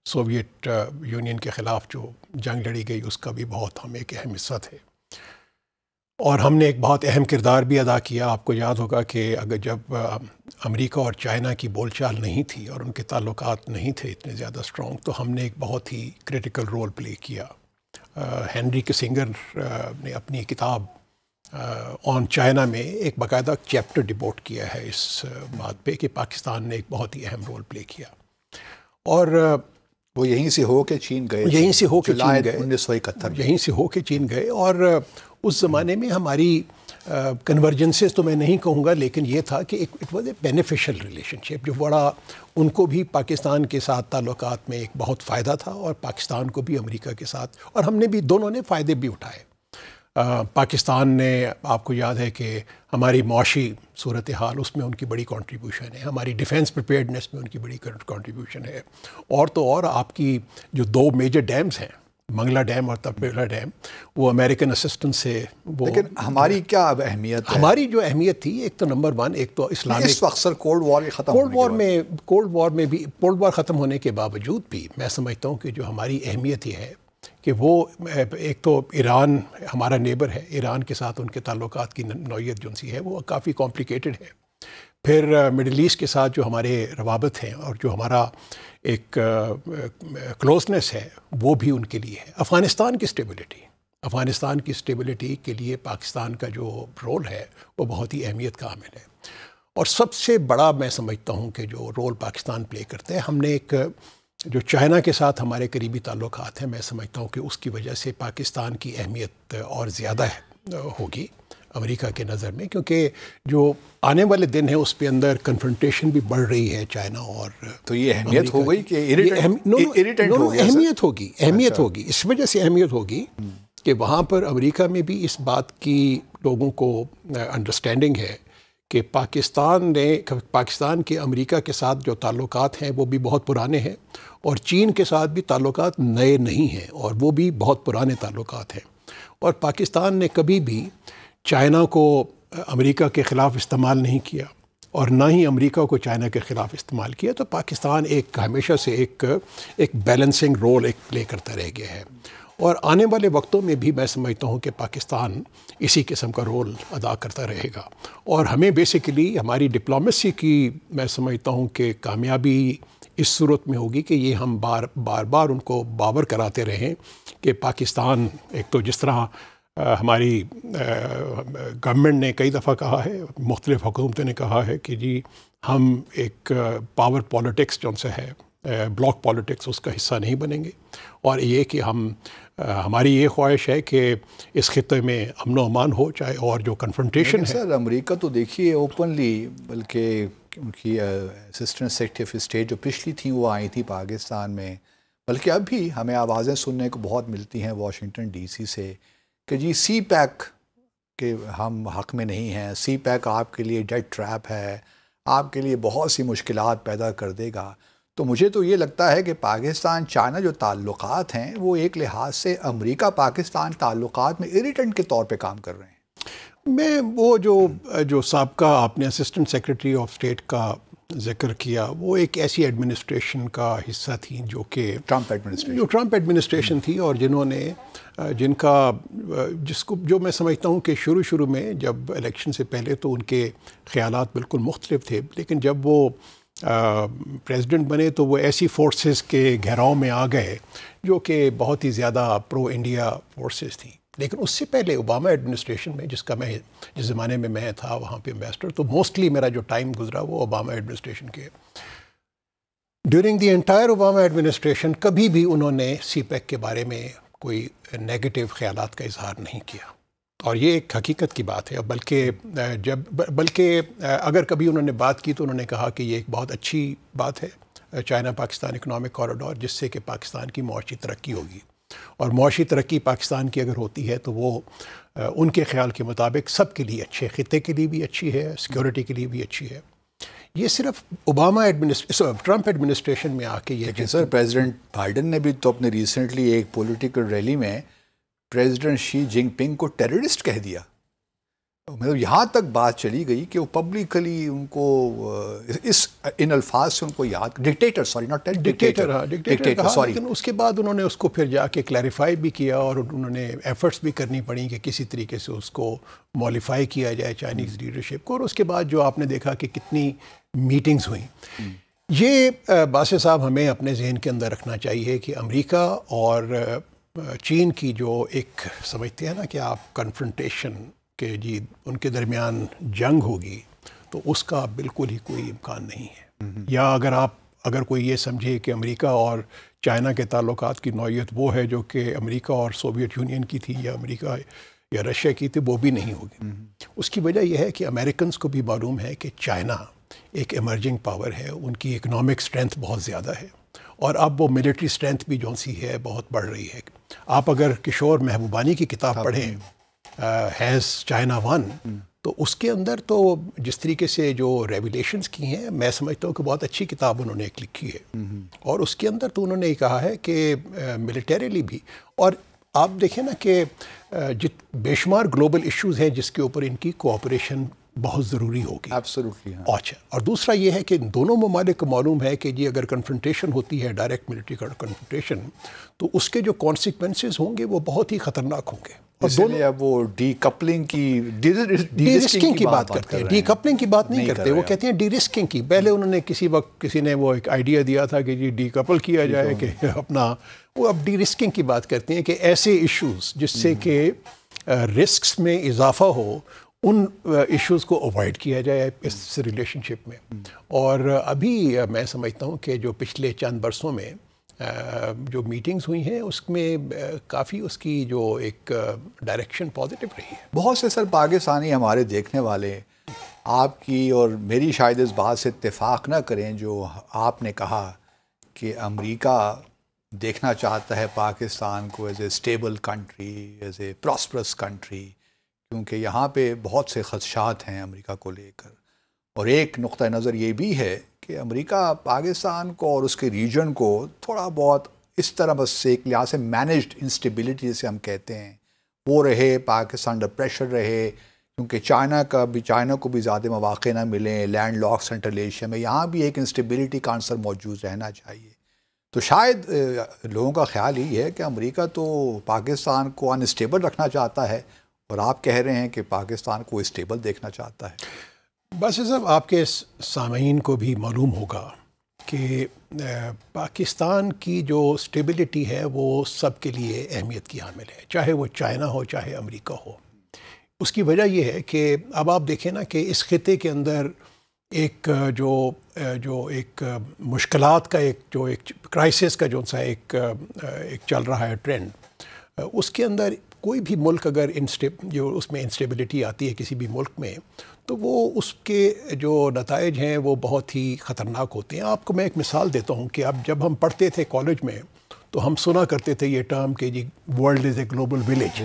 سوویت یونین کے خلاف جو جنگ لڑی گئی اس کا بھی بہت ہم ایک اہم حصہ تھے، اور ہم نے ایک بہت اہم کردار بھی ادا کیا۔ آپ کو یاد ہوگا کہ اگر جب امریکہ اور چائنا کی بول چال نہیں تھی اور ان کے تعلقات نہیں تھے اتنے زیادہ اسٹرانگ، تو ہم نے ایک بہت ہی کریٹیکل رول پلے کیا۔ ہینری کسنگر نے اپنی کتاب آن چائنا میں ایک باقاعدہ چیپٹر ڈیووٹ کیا ہے اس بات پہ کہ پاکستان نے ایک بہت ہی اہم رول پلے کیا، اور وہ یہیں سے ہو کے چین گئے، یہیں سے ہو کے چین گئے 1971، یہیں سے ہو کے چین گئے، اور اس زمانے میں ہماری کنورجنسز تو میں نہیں کہوں گا، لیکن یہ تھا کہ it was a beneficial relationship, جو بڑا ان کو بھی پاکستان کے ساتھ تعلقات میں ایک بہت فائدہ تھا، اور پاکستان کو بھی امریکہ کے ساتھ، اور ہم نے بھی دونوں نے فائدے بھی اٹھائے۔ پاکستان نے، آپ کو یاد ہے کہ ہماری معاشی صورتحال اس میں ان کی بڑی کنٹریبیوشن ہے، ہماری ڈیفنس پریپیئرڈنیس میں ان کی بڑی کنٹریبیوشن ہے، اور تو اور آپ کی جو 2 میجر ڈیمز ہیں، منگلا ڈیم اور تپیلا ڈیم، وہ امریکن اسسٹنس سے وہ۔ لیکن ہماری کیا اہمیت ہے؟ ہماری جو اہمیت تھی، ایک تو نمبر 1، ایک تو اسلامک، اس وقت سر کولڈ وار میں بھی کولڈ وار ختم ہونے کے باوجود بھی میں سمجھتا ہوں کہ جو ہماری اہمیت یہ ہے کہ وہ ایک تو ایران ہمارا نیبر ہے، ایران کے ساتھ ان کے تعلقات کی نوعیت جو سی ہے وہ کافی کمپلیکیٹڈ ہے، پھر مڈل ایسٹ کے ساتھ جو ہمارے روابط ہیں اور جو ہمارا ایک کلوزنس ہے وہ بھی ان کے لیے ہے۔ افغانستان کی اسٹیبلٹی کے لیے پاکستان کا جو رول ہے وہ بہت ہی اہمیت کا حامل ہے، اور سب سے بڑا میں سمجھتا ہوں کہ جو رول پاکستان پلے کرتے ہیں، ہم نے ایک جو چائنا کے ساتھ ہمارے قریبی تعلقات ہیں، میں سمجھتا ہوں کہ اس کی وجہ سے پاکستان کی اہمیت اور زیادہ ہوگی امریکہ کے نظر میں، کیونکہ جو آنے والے دن ہیں اس پہ اندر کنفرنٹیشن بھی بڑھ رہی ہے چائنا اور تو یہ اہمیت ہو گئی کہ اہمیت ہوگی اس وجہ سے اہمیت ہوگی کہ وہاں پر امریکہ میں بھی اس بات کی لوگوں کو انڈرسٹینڈنگ ہے کہ پاکستان کے امریکہ کے ساتھ جو تعلقات ہیں وہ بھی بہت پرانے ہیں، اور چین کے ساتھ بھی تعلقات نئے نہیں ہیں اور وہ بھی بہت پرانے تعلقات ہیں، اور پاکستان نے کبھی بھی چائنا کو امریکہ کے خلاف استعمال نہیں کیا اور نہ ہی امریکہ کو چائنا کے خلاف استعمال کیا. تو پاکستان ہمیشہ سے ایک بیلنسنگ رول پلے کرتا رہ گیا ہے، اور آنے والے وقتوں میں بھی میں سمجھتا ہوں کہ پاکستان اسی قسم کا رول ادا کرتا رہے گا. اور ہمیں بیسیکلی ہماری ڈپلومیسی کی میں سمجھتا ہوں کہ کامیابی اس صورت میں ہوگی کہ یہ ہم بار ان کو باور کراتے رہیں کہ پاکستان ایک تو جس طرح ہماری گورنمنٹ نے کئی دفعہ کہا ہے، مختلف حکومتوں نے کہا ہے کہ جی ہم ایک پاور پالیٹکس جو سے ہے، بلاک پالیٹکس، اس کا حصہ نہیں بنیں گے، اور یہ کہ ہماری یہ خواہش ہے کہ اس خطے میں امن و امان ہو، چاہے اور جو کنفرنٹیشن ہے. سر امریکہ تو دیکھیے اوپنلی، بلکہ ان کی اسسٹنٹ سیکرٹری آف اسٹیٹ جو پچھلی تھیں وہ آئی تھی پاکستان میں، بلکہ اب بھی ہمیں آوازیں سننے کو بہت ملتی ہیں واشنگٹن ڈی سی سے کہ جی سی پیک کے ہم حق میں نہیں ہیں، سی پیک آپ کے لیے ڈیڈ ٹریپ ہے، آپ کے لیے بہت سی مشکلات پیدا کر دے گا. تو مجھے تو یہ لگتا ہے کہ پاکستان چائنا جو تعلقات ہیں وہ ایک لحاظ سے امریکہ پاکستان تعلقات میں اریٹنٹ کے طور پہ کام کر رہے ہیں. میں وہ جو سابقہ آپ نے اسسٹنٹ سیکرٹری آف اسٹیٹ کا ذکر کیا، وہ ایک ایسی ایڈمنسٹریشن کا حصہ تھیں جو کہ ٹرمپ ایڈمنسٹریشن تھی، اور جو میں سمجھتا ہوں کہ شروع میں جب الیکشن سے پہلے تو ان کے خیالات بالکل مختلف تھے، لیکن جب وہ پریزیڈنٹ بنے تو وہ ایسی فورسز کے گھیراؤ میں آ گئے جو کہ بہت ہی زیادہ پرو انڈیا فورسز تھیں. لیکن اس سے پہلے اوباما ایڈمنسٹریشن میں جس زمانے میں میں تھا وہاں پہ ایمبیسڈر، تو موسٹلی میرا جو ٹائم گزرا وہ اوباما ایڈمنسٹریشن کے. During the entire Obama administration کبھی بھی انہوں نے سی پیک کے بارے میں کوئی نیگیٹو خیالات کا اظہار نہیں کیا، اور یہ ایک حقیقت کی بات ہے. بلکہ اگر کبھی انہوں نے بات کی تو انہوں نے کہا کہ یہ ایک بہت اچھی بات ہے چائنا پاکستان اکنامک کوریڈور، جس سے کہ پاکستان کی معاشی ترقی ہوگی، اور معاشی ترقی پاکستان کی اگر ہوتی ہے تو وہ ان کے خیال کے مطابق سب کے لیے اچھے، خطے کے لیے بھی اچھی ہے، سیکورٹی کے لیے بھی اچھی ہے. یہ صرف ٹرمپ ایڈمنسٹریشن میں آ کے لیکن سر پریزیڈنٹ بائیڈن نے بھی تو اپنے ریسنٹلی ایک پولیٹیکل ریلی میں پریزیڈنٹ شی جنگ پنگ کو ٹیررسٹ کہہ دیا. مطلب یہاں تک بات چلی گئی کہ وہ پبلکلی ان کو ان الفاظ سے ان کو یاد ڈکٹیٹر کہا، لیکن اس کے بعد انہوں نے اس کو پھر جا کے کلیریفائی بھی کیا، اور انہوں نے ایفرٹس بھی کرنی پڑیں کہ کسی طریقے سے اس کو مولیفائی کیا جائے چائنیز لیڈرشپ کو. اور اس کے بعد جو آپ نے دیکھا کہ کتنی میٹنگز ہوئیں. یہ باسط صاحب ہمیں اپنے ذہن کے اندر رکھنا چاہیے کہ امریکہ اور چین کی جو ایک سمجھتے ہیں نا کہ آپ کنفرنٹیشن کہ جی ان کے درمیان جنگ ہوگی، تو اس کا بالکل ہی کوئی امکان نہیں ہے. یا اگر کوئی یہ سمجھے کہ امریکہ اور چائنا کے تعلقات کی نوعیت وہ ہے جو کہ امریکہ اور سوویت یونین کی تھی، یا امریکہ یا رشیا کی تھی، وہ بھی نہیں ہوگی. اس کی وجہ یہ ہے کہ امریکنز کو بھی معلوم ہے کہ چائنا ایک ایمرجنگ پاور ہے، ان کی اکنامک اسٹرینتھ بہت زیادہ ہے، اور اب وہ ملٹری اسٹرینتھ بھی جو سی ہے بہت بڑھ رہی ہے. آپ اگر کشور محبوبانی کی کتاب پڑھیں ہیز چائنا ون، تو اس کے اندر تو جس طریقے سے جو ریویلیشنز کی ہیں، میں سمجھتا ہوں کہ بہت اچھی کتاب انہوں نے ایک لکھی ہے. اور اس کے اندر تو انہوں نے یہ کہا ہے کہ ملٹریلی بھی، اور آپ دیکھیں نا کہ بے شمار گلوبل ایشوز ہیں جس کے اوپر ان کی کوآپریشن بہت ضروری ہوگی. ایبسولوٹلی. اچھا، اور دوسرا یہ ہے کہ دونوں ممالک کو معلوم ہے کہ جی اگر کنفرنٹیشن ہوتی ہے، ڈائریکٹ ملٹری کنفرنٹیشن، تو اس کے جو کانسیکوینسز ہوں گے وہ بہت ہی خطرناک ہوں گے. اب وہ ڈی کپلنگ کی ڈی رسکنگ کی بات کرتے ہیں، ڈی کپلنگ کی بات نہیں کرتے، وہ کہتے ہیں ڈی رسکنگ کی. پہلے انہوں نے کسی نے وہ ایک آئیڈیا دیا تھا کہ جی ڈی کپل کیا جائے، کہ اپنا وہ اب ڈی رسکنگ کی بات کرتے ہیں کہ ایسے ایشوز جس سے کہ رسکس میں اضافہ ہو، ان ایشوز کو اوائڈ کیا جائے اس ریلیشن شپ میں. اور ابھی میں سمجھتا ہوں کہ جو پچھلے چند برسوں میں جو میٹنگز ہوئی ہیں اس میں کافی اس کی جو ایک ڈائریکشن پازیٹیو رہی ہے. بہت سے سر پاکستانی ہمارے دیکھنے والے آپ کی اور میری شاید اس بات سے اتفاق نہ کریں جو آپ نے کہا کہ امریکہ دیکھنا چاہتا ہے پاکستان کو as a stable country, as a prosperous country, کیونکہ یہاں پہ بہت سے خدشات ہیں امریکہ کو لے کر. اور ایک نقطہ نظر یہ بھی ہے کہ امریکہ پاکستان کو اور اس کے ریجن کو تھوڑا بہت اس طرح بس ایک لحاظ سے مینجڈ انسٹیبلٹی جسے ہم کہتے ہیں وہ رہے، پاکستان انڈر پریشر رہے، کیونکہ چائنا کو بھی زیادہ مواقع نہ ملیں لینڈ لاک سینٹرل ایشیا میں، یہاں بھی ایک انسٹیبلٹی کا عنصر موجود رہنا چاہیے. تو شاید لوگوں کا خیال یہی ہے کہ امریکہ تو پاکستان کو انسٹیبل رکھنا چاہتا ہے اور آپ کہہ رہے ہیں کہ پاکستان کو اسٹیبل دیکھنا چاہتا ہے. بس صاحب آپ کے سامعین کو بھی معلوم ہوگا کہ پاکستان کی جو اسٹیبلٹی ہے وہ سب کے لیے اہمیت کی حامل ہے، چاہے وہ چائنا ہو چاہے امریکہ ہو. اس کی وجہ یہ ہے کہ اب آپ دیکھیں نا کہ اس خطے کے اندر ایک جو ایک مشکلات کا ایک کرائسس کا جو سا ایک چل رہا ہے ٹرینڈ، اس کے اندر کوئی بھی ملک اگر جو اس میں انسٹیبلٹی آتی ہے کسی بھی ملک میں تو وہ اس کے جو نتائج ہیں وہ بہت ہی خطرناک ہوتے ہیں. آپ کو میں ایک مثال دیتا ہوں کہ اب جب ہم پڑھتے تھے کالج میں تو ہم سنا کرتے تھے یہ ٹرم کہ جی world is a global village,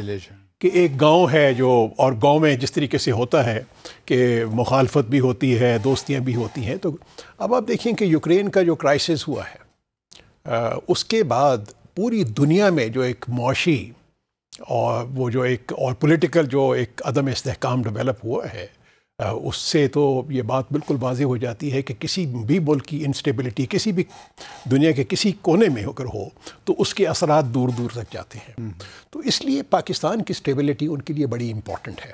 کہ ایک گاؤں ہے جو، اور گاؤں میں جس طریقے سے ہوتا ہے کہ مخالفت بھی ہوتی ہے، دوستیاں بھی ہوتی ہیں. تو اب آپ دیکھیں کہ یوکرین کا جو کرائسس ہوا ہے اس کے بعد پوری دنیا میں جو ایک معاشی اور وہ جو ایک اور پولیٹیکل جو ایک عدم استحکام ڈیولپ ہوا ہے، اس سے تو یہ بات بالکل واضح ہو جاتی ہے کہ کسی بھی ملک کی انسٹیبلٹی کسی بھی دنیا کے کسی کونے میں اگر ہو تو اس کے اثرات دور دور تک جاتے ہیں. تو اس لیے پاکستان کی اسٹیبلٹی ان کے لیے بڑی امپورٹنٹ ہے.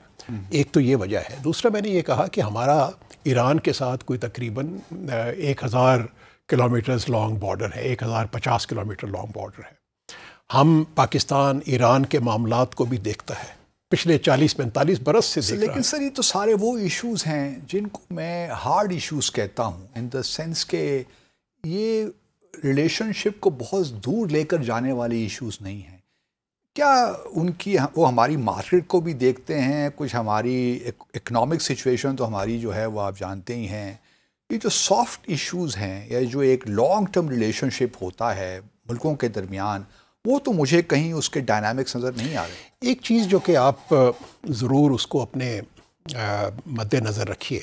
ایک تو یہ وجہ ہے. دوسرا میں نے یہ کہا کہ ہمارا ایران کے ساتھ کوئی تقریباً 1000 کلومیٹرز لانگ بارڈر ہے، 1050 کلومیٹر لانگ بارڈر ہے. ہم پاکستان ایران کے معاملات کو بھی دیکھتا ہے پچھلے 40-45 برس سے دیکھ رہا ہے. لیکن سر یہ تو سارے وہ ایشوز ہیں جن کو میں ہارڈ ایشوز کہتا ہوں، ان دا سینس کہ یہ ریلیشن شپ کو بہت دور لے کر جانے والے ایشوز نہیں ہیں. کیا ان کی وہ ہماری مارکیٹ کو بھی دیکھتے ہیں، کچھ ہماری اکنامک سچویشن تو ہماری جو ہے وہ آپ جانتے ہی ہیں. یہ جو سافٹ ایشوز ہیں یا جو ایک لانگ ٹرم ریلیشن شپ ہوتا ہے ملکوں کے درمیان، وہ تو مجھے کہیں اس کے ڈائنامکس نظر نہیں آ رہے. ایک چیز جو کہ آپ ضرور اس کو اپنے مد نظر رکھیے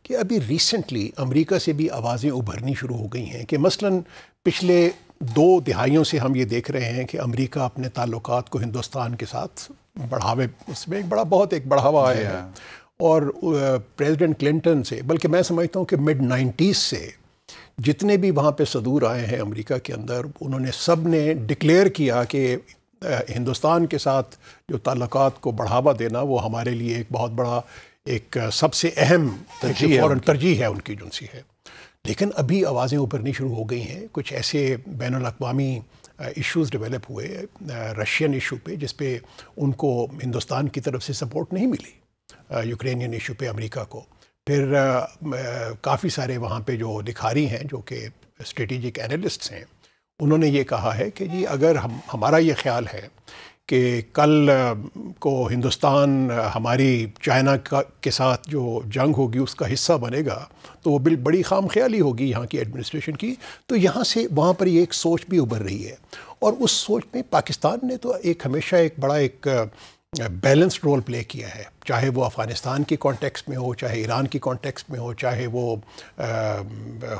کہ ابھی ریسنٹلی امریکہ سے بھی آوازیں ابھرنی شروع ہو گئی ہیں کہ مثلاً پچھلے 2 دہائیوں سے ہم یہ دیکھ رہے ہیں کہ امریکہ اپنے تعلقات کو ہندوستان کے ساتھ بڑھاوے، اس میں بہت ایک بڑھاوا آیا ہے. اور پریزیڈنٹ کلنٹن سے، بلکہ میں سمجھتا ہوں کہ mid-90s سے جتنے بھی وہاں پہ صدور آئے ہیں امریکہ کے اندر، انہوں نے سب نے ڈکلیئر کیا کہ ہندوستان کے ساتھ جو تعلقات کو بڑھاوا دینا وہ ہمارے لیے ایک بہت بڑا ایک سب سے اہم ترجیح ہے ان کی جو سی ہے. لیکن ابھی آوازیں ابھرنی شروع ہو گئی ہیں. کچھ ایسے بین الاقوامی ایشوز ڈیولپ ہوئے رشین ایشو پہ، جس پہ ان کو ہندوستان کی طرف سے سپورٹ نہیں ملی، یوکرینین ایشو پہ امریکہ کو. پھر کافی سارے وہاں پہ جو لکھاری ہیں جو کہ اسٹریٹجک اینالسٹس ہیں، انہوں نے یہ کہا ہے کہ جی اگر ہمارا یہ خیال ہے کہ کل کو ہندوستان ہماری چائنا کے ساتھ جو جنگ ہوگی اس کا حصہ بنے گا تو وہ بڑی خام خیالی ہوگی یہاں کی ایڈمنسٹریشن کی. تو یہاں سے وہاں پر یہ ایک سوچ بھی ابھر رہی ہے، اور اس سوچ میں پاکستان نے تو ہمیشہ ایک بڑا ایک بیلنسڈ رول پلے کیا ہے، چاہے وہ افغانستان کی کانٹیکسٹ میں ہو، چاہے ایران کی کانٹیکسٹ میں ہو، چاہے وہ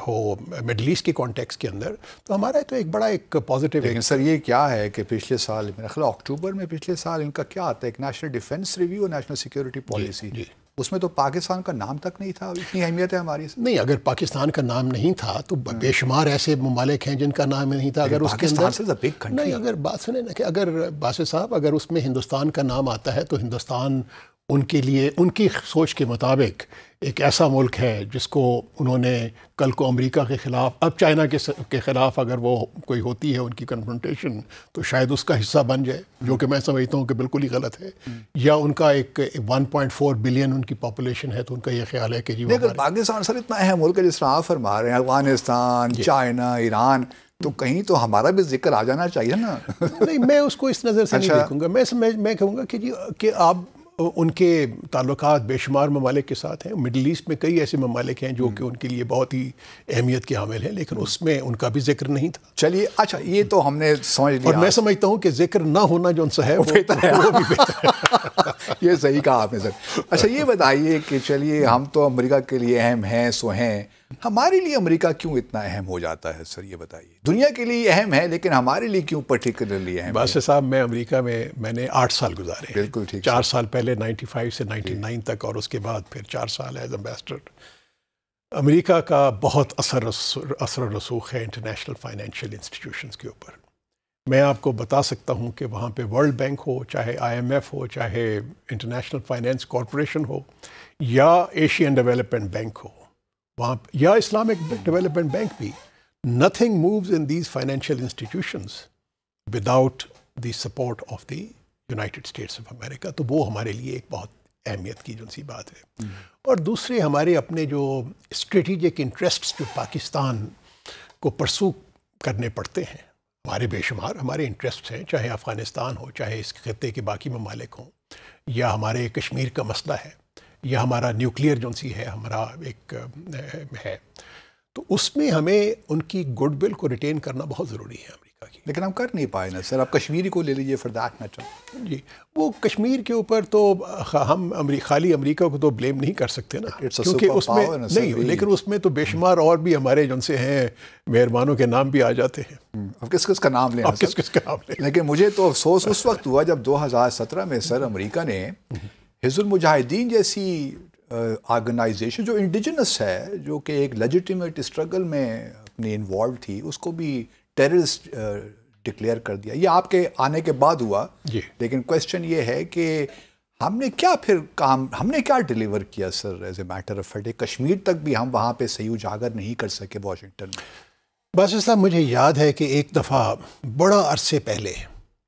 ہو مڈل ایسٹ کی کانٹیکسٹ کے اندر. تو ہمارا تو ایک بڑا ایک پازیٹیو. لیکن سر یہ کیا ہے کہ پچھلے سال میرا خیال اکتوبر میں پچھلے سال ان کا کیا آتا ہے، ایک نیشنل ڈیفنس ریویو اور نیشنل سیکیورٹی پالیسی، اس میں تو پاکستان کا نام تک نہیں تھا. اتنی اہمیت ہے ہماری سے. نہیں، اگر پاکستان کا نام نہیں تھا تو بے شمار ایسے ممالک ہیں جن کا نام نہیں تھا. اگر اس کے اندر نہیں، اگر بات سنیں نا کہ اگر باسط صاحب اگر اس میں ہندوستان کا نام آتا ہے تو ہندوستان ان کے لیے ان کی سوچ کے مطابق ایک ایسا ملک ہے جس کو انہوں نے کل کو امریکہ کے خلاف، اب چائنا کے خلاف اگر وہ کوئی ہوتی ہے ان کی کنفرنٹیشن تو شاید اس کا حصہ بن جائے، جو کہ میں سمجھتا ہوں کہ بالکل ہی غلط ہے. یا ان کا ایک 1.4 بلین ان کی پاپولیشن ہے تو ان کا یہ خیال ہے کہ جی لیکن پاکستان سر اتنا اہم ملک ہے جس طرح آپ فرما رہے ہیں، افغانستان، چائنا، ایران، تو کہیں تو ہمارا بھی ذکر آ جانا چاہیے نا. نہیں، میں اس کو اس نظر سے نہیں دیکھوں گا. میں کہوں گا کہ آپ ان کے تعلقات بے شمار ممالک کے ساتھ ہیں. مڈل ایسٹ میں کئی ایسے ممالک ہیں جو کہ ان کے لیے بہت ہی اہمیت کے حامل ہیں، لیکن اس میں ان کا بھی ذکر نہیں تھا. چلیے اچھا، یہ تو ہم نے سمجھ لیا. اور میں سمجھتا ہوں کہ ذکر نہ ہونا جو ان سے ہے وہ بھی بہتر ہے. یہ صحیح کہا آپ نے سر. اچھا یہ بتائیے کہ چلیے ہم تو امریکہ کے لیے اہم ہیں سو ہیں، ہمارے لیے امریکہ کیوں اتنا اہم ہو جاتا ہے سر؟ یہ بتائیے. دنیا کے لیے اہم ہے لیکن ہمارے لیے کیوں پرٹیکولرلی اہم؟ باسط صاحب، میں امریکہ میں نے 8 سال گزارے. بالکل ٹھیک. 4 سال پہلے 95 سے 99 تک، اور اس کے بعد پھر 4 سال ایز امبیسڈر. امریکہ کا بہت اثر و رسوخ ہے انٹرنیشنل فائنینشیل انسٹیٹیوشنز کے اوپر. میں آپ کو بتا سکتا ہوں کہ وہاں پہ ورلڈ بینک ہو، چاہے IMF ہو، چاہے انٹرنیشنل فائنینس کارپوریشن ہو، یا ایشین ڈیولپمنٹ بینک ہو، وہاں یا اسلامک ڈیولپمنٹ بینک بھی، nothing moves in these financial institutions without the support of the United States of America. تو وہ ہمارے لیے ایک بہت اہمیت کی جو سی بات ہے. اور دوسرے ہمارے اپنے جو اسٹریٹجک انٹرسٹس جو پاکستان کو پرسو کرنے پڑتے ہیں، ہمارے بے شمار ہمارے انٹرسٹس ہیں، چاہے افغانستان ہو، چاہے اس خطے کے باقی ممالک ہوں، یا ہمارے کشمیر کا مسئلہ ہے، یا ہمارا نیوکلیئر جو سی ہے ہمارا ایک ہے. تو اس میں ہمیں ان کی گڈ ول کو ریٹین کرنا بہت ضروری ہے امریکہ کی. لیکن ہم کر نہیں پائے نا سر. آپ کشمیری کو لے لیجیے فار دیٹ میٹر. جی، وہ کشمیر کے اوپر تو ہم خالی امریکہ کو تو بلیم نہیں کر سکتے نا، کیونکہ اس میں نہیں، لیکن اس میں تو بے شمار اور بھی ہمارے جن سے ہیں مہربانوں کے نام بھی آ جاتے ہیں. اب کس کس کا نام لیں؟ کس کس کا نام لیں؟ لیکن مجھے تو افسوس اس وقت ہوا جب 2017 میں سر امریکہ نے حزب المجاہدین جیسی آرگنائزیشن جو انڈیجنس ہے، جو کہ ایک لیجیٹیمیٹ اسٹرگل میں اپنی انوالو تھی، اس کو بھی ٹیررسٹ ڈکلیئر کر دیا. یہ آپ کے آنے کے بعد ہوا. جی. لیکن کویسچن یہ ہے کہ ہم نے کیا پھر کام، ہم نے کیا ڈیلیور کیا sir as a matter of fact? Kashmir تک بھی ہم وہاں پہ صحیح اجاگر نہیں کر سکے واشنگٹن میں. بس صاحب، مجھے یاد ہے کہ ایک دفعہ بڑا عرصے پہلے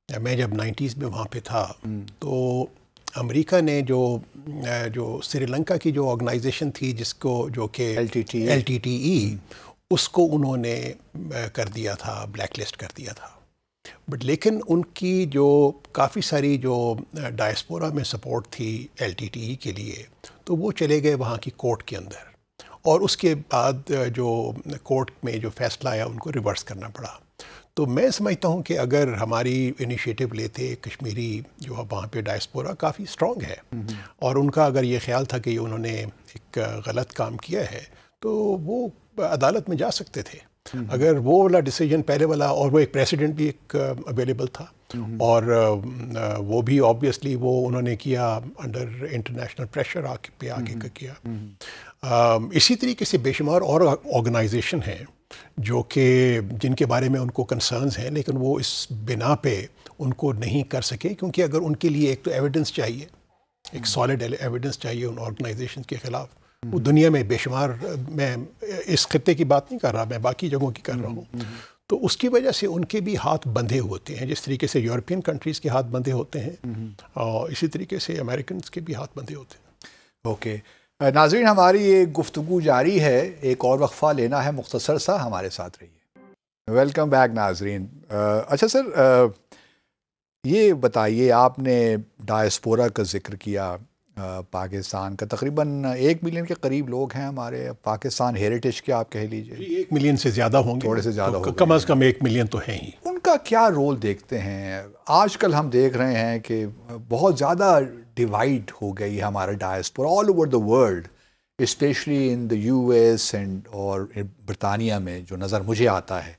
میں جب 90s میں وہاں پہ تھا، تو امریکہ نے جو سری لنکا کی جو آرگنائزیشن تھی جس کو جو کہ LTTE، اس کو انہوں نے کر دیا تھا، بلیک لسٹ کر دیا تھا. بٹ لیکن ان کی جو کافی ساری جو ڈائسپورا میں سپورٹ تھی LTTE کے لیے، تو وہ چلے گئے وہاں کی کورٹ کے اندر، اور اس کے بعد جو کورٹ میں جو فیصلہ آیا ان کو ریورس کرنا پڑا. تو میں سمجھتا ہوں کہ اگر ہماری انیشیٹو لیتے، کشمیری جو وہاں پہ ڈائسپورا کافی اسٹرانگ ہے، اور ان کا اگر یہ خیال تھا کہ انہوں نے ایک غلط کام کیا ہے، تو وہ عدالت میں جا سکتے تھے. اگر وہ والا ڈیسیجن پہلے والا، اور وہ ایک پریسیڈنٹ بھی ایک اویلیبل تھا، اور وہ بھی آبویسلی وہ انہوں نے کیا انڈر انٹرنیشنل پریشر پہ آ کے کیا. اسی طریقے سے بے شمار اور آرگنائزیشن ہیں جو کہ جن کے بارے میں ان کو کنسرنز ہیں، لیکن وہ اس بنا پہ ان کو نہیں کر سکے، کیونکہ اگر ان کے لیے ایک تو ایویڈنس چاہیے، ایک سالڈ ایویڈنس چاہیے ان آرگنائزیشن کے خلاف. وہ دنیا میں بے شمار، میں اس خطے کی بات نہیں کر رہا، میں باقی جگہوں کی کر رہا ہوں. تو اس کی وجہ سے ان کے بھی ہاتھ بندھے ہوتے ہیں، جس طریقے سے یورپین کنٹریز کے ہاتھ بندھے ہوتے ہیں، اور اسی طریقے سے امریکنز کے بھی ہاتھ بندھے ہوتے ہیں. اوکے ناظرین، ہماری یہ گفتگو جاری ہے. ایک اور وقفہ لینا ہے مختصر سا، ہمارے ساتھ رہیے. ویلکم بیک ناظرین. اچھا سر، یہ بتائیے، آپ نے ڈائسپورا کا ذکر کیا پاکستان کا. تقریباً 1 ملین کے قریب لوگ ہیں ہمارے پاکستان ہیریٹیج کے، آپ کہہ لیجئے 1 ملین سے زیادہ ہوں گے، تھوڑے سے زیادہ ہوں گے، کم از کم 1 ملین تو ہیں ہی. ان کا کیا رول دیکھتے ہیں؟ آج کل ہم دیکھ رہے ہیں کہ بہت زیادہ ڈیوائڈ ہو گئی ہمارا diaspora all over the world, specially in the US اور برطانیہ میں جو نظر مجھے آتا ہے.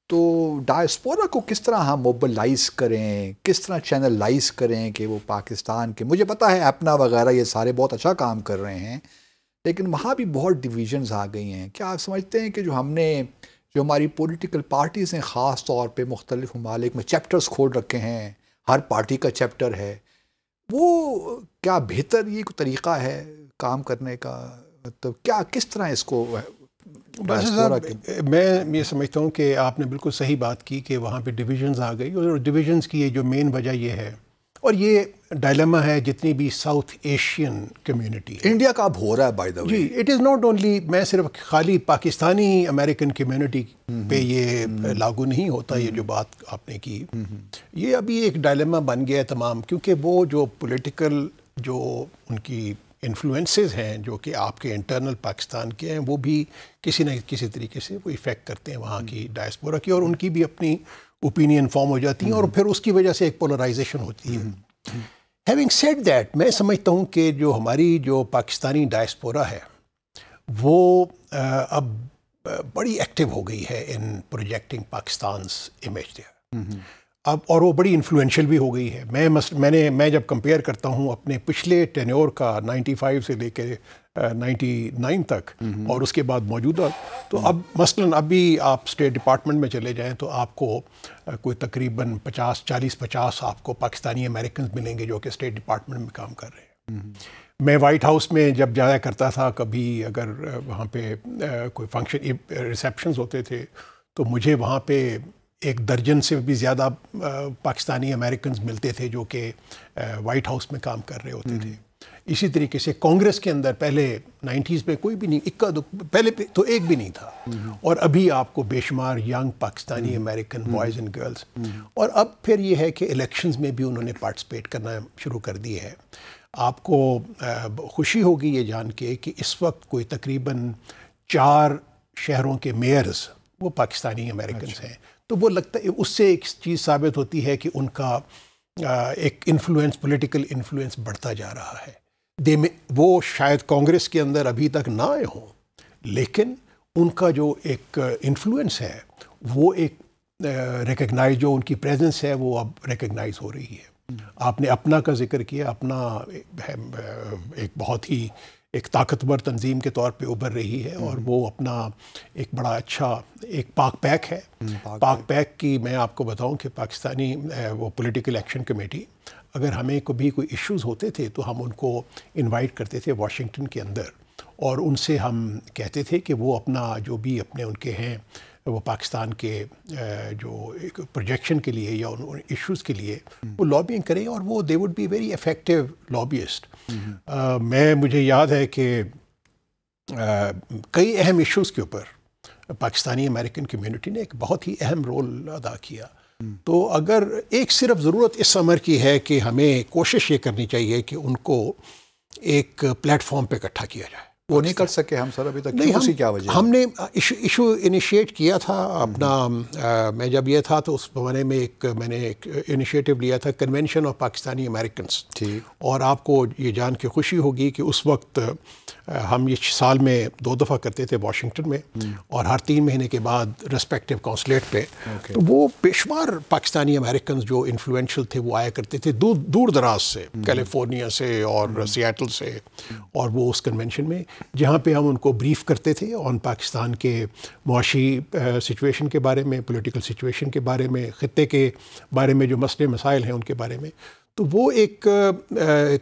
تو ڈائسپورا کو کس طرح ہم موبلائز کریں، کس طرح چینلائز کریں کہ وہ پاکستان کے، مجھے پتا ہے اپنا وغیرہ یہ سارے بہت اچھا کام کر رہے ہیں، لیکن وہاں بھی بہت ڈویژنز آ گئی ہیں. کیا آپ سمجھتے ہیں کہ جو ہماری پولیٹیکل پارٹیز ہیں، خاص طور پہ مختلف ممالک میں چیپٹرز کھول رکھے ہیں، ہر پارٹی کا چیپٹر ہے، وہ کیا بہتر یہ کوئی طریقہ ہے کام کرنے کا؟ مطلب کیا کس طرح اس کو؟ میں یہ سمجھتا ہوں کہ آپ نے بالکل صحیح بات کی کہ وہاں پہ ڈویژنز آ گئی، اور ڈویژنز کی جو مین وجہ یہ ہے، اور یہ ڈائلیما ہے جتنی بھی ساؤتھ ایشین کمیونٹی ہے. انڈیا کا اب ہو رہا ہے بائی دا وے. جی اٹ از ناٹ اونلی میں صرف خالی پاکستانی امریکن کمیونٹی پہ یہ لاگو نہیں ہوتا. یہ جو بات آپ نے کی یہ ابھی ایک ڈائلیما بن گیا ہے تمام, کیونکہ وہ جو پولیٹیکل جو ان کی انفلوئنسز ہیں جو کہ آپ کے انٹرنل پاکستان کے ہیں وہ بھی کسی نہ کسی طریقے سے وہ ایفیکٹ کرتے ہیں وہاں کی ڈائسپورا کی, اور ان کی بھی اپنی اوپینین فارم ہو جاتی ہیں اور پھر اس کی وجہ سے ایک پولرائزیشن ہوتی ہے. ہیونگ سیڈ دیٹ میں سمجھتا ہوں کہ جو ہماری جو پاکستانی ڈائسپورا ہے وہ اب بڑی ایکٹیو ہو گئی ہے ان پروجیکٹنگ پاکستان's امیج دیئر اب, اور وہ بڑی انفلوئنشیل بھی ہو گئی ہے. میں جب کمپیئر کرتا ہوں اپنے پچھلے ٹینیور کا 95 سے لے کے 99 تک اور اس کے بعد موجودہ, تو اب مثلاً ابھی آپ اسٹیٹ ڈپارٹمنٹ میں چلے جائیں تو آپ کو کوئی تقریباً 50 آپ کو پاکستانی امریکنز ملیں گے جو کہ اسٹیٹ ڈپارٹمنٹ میں کام کر رہے ہیں. میں وائٹ ہاؤس میں جب جایا کرتا تھا کبھی اگر وہاں پہ کوئی فنکشن ریسیپشنز ہوتے تھے تو مجھے وہاں پہ 1 درجن سے بھی زیادہ پاکستانی امریکنز ملتے تھے جو کہ وائٹ ہاؤس میں کام کر رہے ہوتے تھے. اسی طریقے سے کانگریس کے اندر پہلے 90s میں کوئی بھی نہیں, پہلے تو ایک بھی نہیں تھا, اور ابھی آپ کو بے شمار young Pakistani American boys and girls, اور اب پھر یہ ہے کہ الیکشنز میں بھی انہوں نے پارٹیسپیٹ کرنا شروع کر دی ہے. آپ کو خوشی ہوگی یہ جان کے کہ اس وقت کوئی تقریباً 4 شہروں کے میئرز وہ پاکستانی امریکنز ہیں. تو وہ لگتا ہے اس سے ایک چیز ثابت ہوتی ہے کہ ان کا ایک انفلوئنس, پولیٹیکل انفلوئنس بڑھتا جا رہا ہے. وہ شاید کانگریس کے اندر ابھی تک نہ آئے ہوں, لیکن ان کا جو ایک انفلوئنس ہے وہ ایک ریکگنائز, جو ان کی پریزنس ہے وہ اب ریکگنائز ہو رہی ہے. آپ نے اپنا کا ذکر کیا, اپنا ایک بہت ہی ایک طاقتور تنظیم کے طور پہ ابھر رہی ہے, اور وہ اپنا ایک بڑا اچھا ایک پاک پیک ہے. پاک پیک کی میں آپ کو بتاؤں کہ پاکستانی وہ پولیٹیکل ایکشن کمیٹی, اگر ہمیں کبھی کوئی ایشوز ہوتے تھے تو ہم ان کو انوائٹ کرتے تھے واشنگٹن کے اندر, اور ان سے ہم کہتے تھے کہ وہ اپنا جو بھی اپنے ان کے ہیں وہ پاکستان کے جو ایک پروجیکشن کے لیے یا ان ایشوز کے لیے وہ لابینگ کریں, اور وہ they would be very effective lobbyist. مجھے یاد ہے کہ کئی اہم ایشوز کے اوپر پاکستانی امریکن کمیونٹی نے ایک بہت ہی اہم رول ادا کیا. تو اگر ایک صرف ضرورت اس امر کی ہے کہ ہمیں کوشش یہ کرنی چاہیے کہ ان کو ایک پلیٹ فارم پہ اکٹھا کیا جائے. وہ نہیں کر سکے ہم سر ابھی تک, اسی کیا وجہ؟ ہم نے ایشو انیشیٹ کیا تھا اپنا, میں جب یہ تھا تو اس زمانے میں میں نے ایک انیشیٹو لیا تھا کنونشن آف پاکستانی امریکنس. اور آپ کو یہ جان کے خوشی ہوگی کہ اس وقت ہم یہ سال میں 2 دفعہ کرتے تھے واشنگٹن میں, اور ہر 3 مہینے کے بعد ریسپیکٹیو کونسلیٹ پہ. تو وہ بے شمار پاکستانی امریکنز جو انفلوئنشل تھے وہ آیا کرتے تھے دور دراز سے, کیلیفورنیا سے اور سیاٹل سے, اور وہ اس کنونشن میں جہاں پہ ہم ان کو بریف کرتے تھے آن پاکستان کے معاشی سچویشن کے بارے میں, پولیٹیکل سچویشن کے بارے میں, خطے کے بارے میں جو مسئلے مسائل ہیں ان کے بارے میں. تو وہ ایک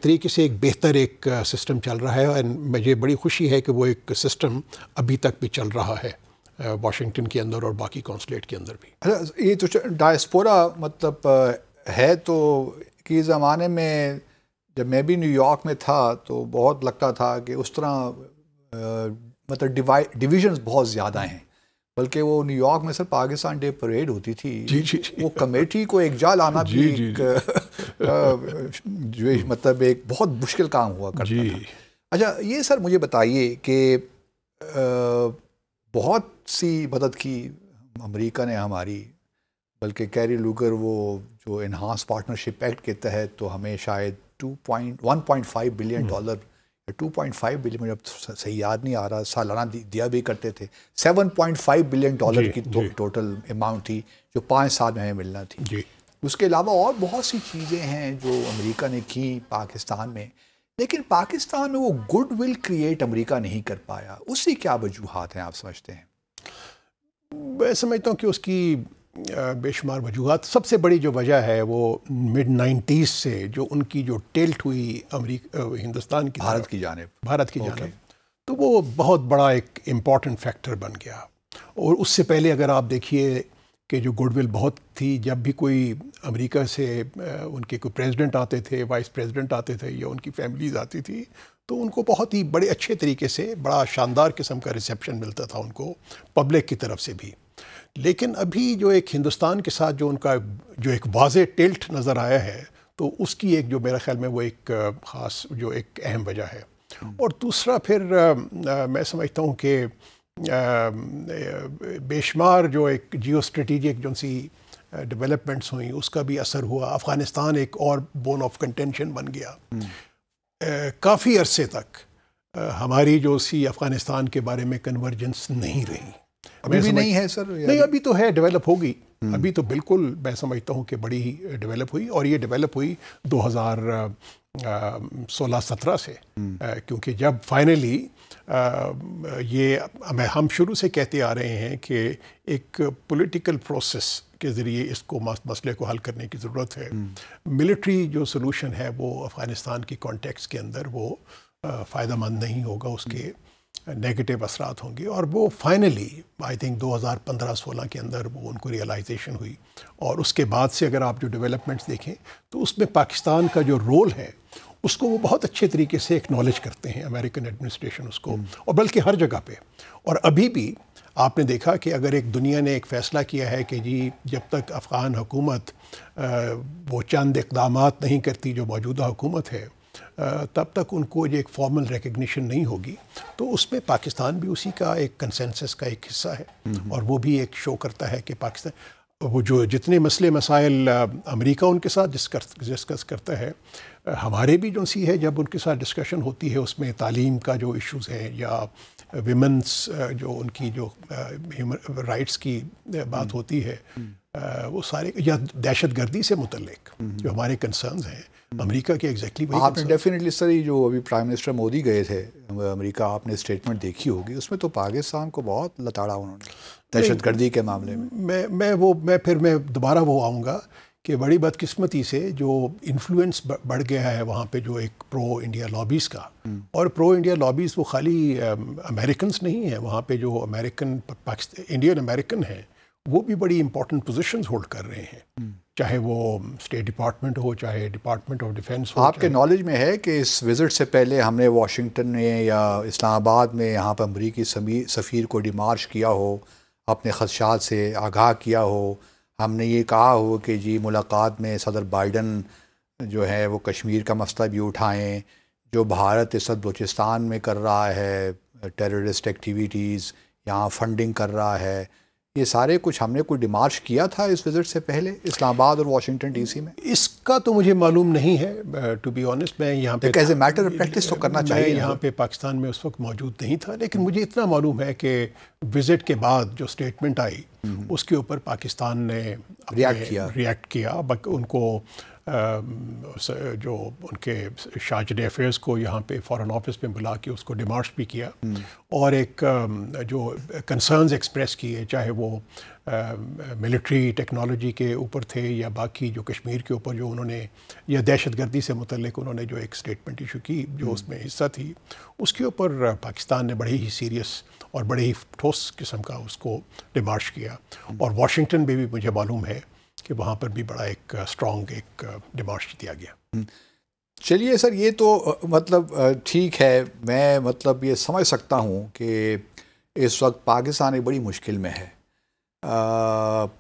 طریقے سے ایک بہتر ایک سسٹم چل رہا ہے, اور مجھے بڑی خوشی ہے کہ وہ ایک سسٹم ابھی تک بھی چل رہا ہے واشنگٹن کے اندر اور باقی کونسلیٹ کے اندر بھی. یہ تو ڈائسپورا مطلب ہے تو کہ زمانے میں جب میں بھی نیو یارک میں تھا تو بہت لگتا تھا کہ اس طرح مطلب ڈویژنز بہت زیادہ ہیں, بلکہ وہ نیو یارک میں سر پاکستان ڈے پریڈ ہوتی تھی. وہ کمیٹی کو ایک جا لانا بھی مطلب ایک بہت مشکل کام ہوا کرتا تھا. اچھا یہ سر مجھے بتائیے کہ بہت سی مدد کی امریکہ نے ہماری, بلکہ کیری لوگر وہ جو انہانس پارٹنرشپ ایکٹ کے تحت تو ہمیں شاید 1.5 بلین ڈالر 2.5 بلین, جب صحیح یاد نہیں آ رہا, سالانہ دیا بھی کرتے تھے. 7.5 بلین ڈالر کی ٹوٹل اماؤنٹ تھی جو 5 سال میں ہمیں ملنا تھی. اس کے علاوہ اور بہت سی چیزیں ہیں جو امریکہ نے کی پاکستان میں, لیکن پاکستان میں وہ گڈ ول کریٹ امریکہ نہیں کر پایا. اس کی کیا وجوہات ہیں آپ سمجھتے ہیں؟ میں سمجھتا ہوں کہ اس کی بے شمار وجوہات. سب سے بڑی جو وجہ ہے وہ mid-90s سے جو ان کی جو ٹلٹ ہوئی ہندوستان کی بھارت کی جانب, تو وہ بہت بڑا ایک امپورٹنٹ فیکٹر بن گیا. اور اس سے پہلے اگر آپ دیکھیے کہ جو گڈ ول بہت تھی. جب بھی کوئی امریکہ سے ان کے کوئی پریزیڈنٹ آتے تھے, وائس پریزیڈنٹ آتے تھے, یا ان کی فیملیز آتی تھی, تو ان کو بہت ہی بڑے اچھے طریقے سے بڑا شاندار قسم کا ریسیپشن ملتا تھا ان کو پبلک کی طرف سے بھی. لیکن ابھی جو ایک ہندوستان کے ساتھ جو ان کا جو ایک واضح ٹلٹ نظر آیا ہے, تو اس کی ایک جو میرا خیال میں وہ ایک خاص جو ایک اہم وجہ ہے. اور دوسرا پھر میں سمجھتا ہوں کہ بے شمار جو ایک جیو اسٹریٹجک جو سی ڈیولپمنٹس ہوئیں اس کا بھی اثر ہوا. افغانستان ایک اور بون آف کنٹینشن بن گیا. کافی عرصے تک ہماری جو سی افغانستان کے بارے میں کنورجنس نہیں رہی. ابھی بھی نہیں ہے سر؟ نہیں, ابھی تو ہے, ڈیولپ ہوگی. ابھی تو بالکل میں سمجھتا ہوں کہ بڑی ہی ڈیولپ ہوئی, اور یہ ڈیولپ ہوئی 2016-17 سے, کیونکہ جب فائنلی یہ ہم شروع سے کہتے آ رہے ہیں کہ ایک پولیٹیکل پروسیس کے ذریعے اس کو مسئلے کو حل کرنے کی ضرورت ہے. ملٹری جو سلوشن ہے وہ افغانستان کی کانٹیکس کے اندر وہ فائدہ مند نہیں ہوگا, اس کے نیگیٹو اثرات ہوں گے. اور وہ فائنلی آئی تھنک 2015-16 کے اندر وہ ان کو ریئلائزیشن ہوئی. اور اس کے بعد سے اگر آپ جو ڈیولپمنٹس دیکھیں تو اس میں پاکستان کا جو رول ہے اس کو وہ بہت اچھے طریقے سے ایکنالج کرتے ہیں, امریکن ایڈمنسٹریشن اس کو, اور بلکہ ہر جگہ پہ. اور ابھی بھی آپ نے دیکھا کہ اگر ایک دنیا نے ایک فیصلہ کیا ہے کہ جی جب تک افغان حکومت وہ چند اقدامات نہیں کرتی جو موجودہ حکومت ہے, تب تک ان کو ایک فارمل ریکگنیشن نہیں ہوگی, تو اس میں پاکستان بھی اسی کا ایک کنسنسس کا ایک حصہ ہے. اور وہ بھی ایک شو کرتا ہے کہ پاکستان وہ جو جتنے مسئلے مسائل امریکہ ان کے ساتھ ڈسکس کرتا ہے, ہمارے بھی جو سی ہے جب ان کے ساتھ ڈسکشن ہوتی ہے اس میں تعلیم کا جو ایشوز ہیں, یا ویمنس جو ان کی جو ہیومن رائٹس کی بات ہوتی ہے, وہ سارے, یا دہشت گردی سے متعلق جو ہمارے کنسرنز ہیں, امریکہ کے ایگزیکٹلی وہی. آپ نے ڈیفینیٹلی سر یہ جو ابھی پرائم منسٹر مودی گئے تھے امریکہ, آپ نے اسٹیٹمنٹ دیکھی ہوگی, اس میں تو پاکستان کو بہت لتاڑا انہوں نے دہشت گردی کے معاملے میں. میں دوبارہ وہ آؤں گا کہ بڑی بدقسمتی سے جو انفلوئنس بڑھ گیا ہے وہاں پہ جو ایک پرو انڈیا لابیز کا, اور پرو انڈیا لابیز وہ خالی امریکنز نہیں ہیں, وہاں پہ جو انڈین امریکن ہیں وہ بھی بڑی امپورٹنٹ پوزیشنز ہولڈ کر رہے ہیں, چاہے وہ اسٹیٹ ڈپارٹمنٹ ہو, چاہے ڈپارٹمنٹ آف ڈیفینس ہو. آپ کے نالج میں ہے کہ اس وزٹ سے پہلے ہم نے واشنگٹن میں یا اسلام آباد میں یہاں پر امریکی سفیر کو ڈیمارش کیا ہو, اپنے خدشات سے آگاہ کیا ہو, ہم نے یہ کہا ہو کہ جی ملاقات میں صدر بائیڈن جو ہے وہ کشمیر کا مسئلہ بھی اٹھائیں, جو بھارت اس وقت بلوچستان میں کر رہا ہے ٹیررسٹ ایکٹیویٹیز, یہاں فنڈنگ کر رہا ہے, یہ سارے کچھ ہم نے کوئی ڈیمارش کیا تھا اس وزٹ سے پہلے اسلام آباد اور واشنگٹن ڈی سی میں؟ اس کا تو مجھے معلوم نہیں ہے, ٹو بی آنیسٹ. میں یہاں پہ as a matter of practice تو کرنا چاہیے. میں یہاں پہ پاکستان میں اس وقت موجود نہیں تھا, لیکن مجھے اتنا معلوم ہے کہ وزٹ کے بعد جو اسٹیٹمنٹ آئی اس کے اوپر پاکستان نے ریئیکٹ کیا. ان کو جو ان کے شاہجہاں افیئرس کو یہاں پہ فارن آفس میں بلا کے اس کو ڈیمارش بھی کیا, اور ایک جو کنسرنز ایکسپریس کیے, چاہے وہ ملٹری ٹیکنالوجی کے اوپر تھے یا باقی جو کشمیر کے اوپر جو انہوں نے, یا دہشت گردی سے متعلق انہوں نے جو ایک اسٹیٹمنٹ ایشو کی جو اس میں حصہ تھی, اس کے اوپر پاکستان نے بڑی ہی سیریس اور بڑے ہی ٹھوس قسم کا اس کو ڈیمارش کیا. اور واشنگٹن میں بھی مجھے معلوم ہے کہ وہاں پر بھی بڑا ایک اسٹرانگ ایک ڈیمارش دیا گیا. چلیے سر, یہ تو مطلب ٹھیک ہے, میں مطلب یہ سمجھ سکتا ہوں کہ اس وقت پاکستان ایک بڑی مشکل میں ہے.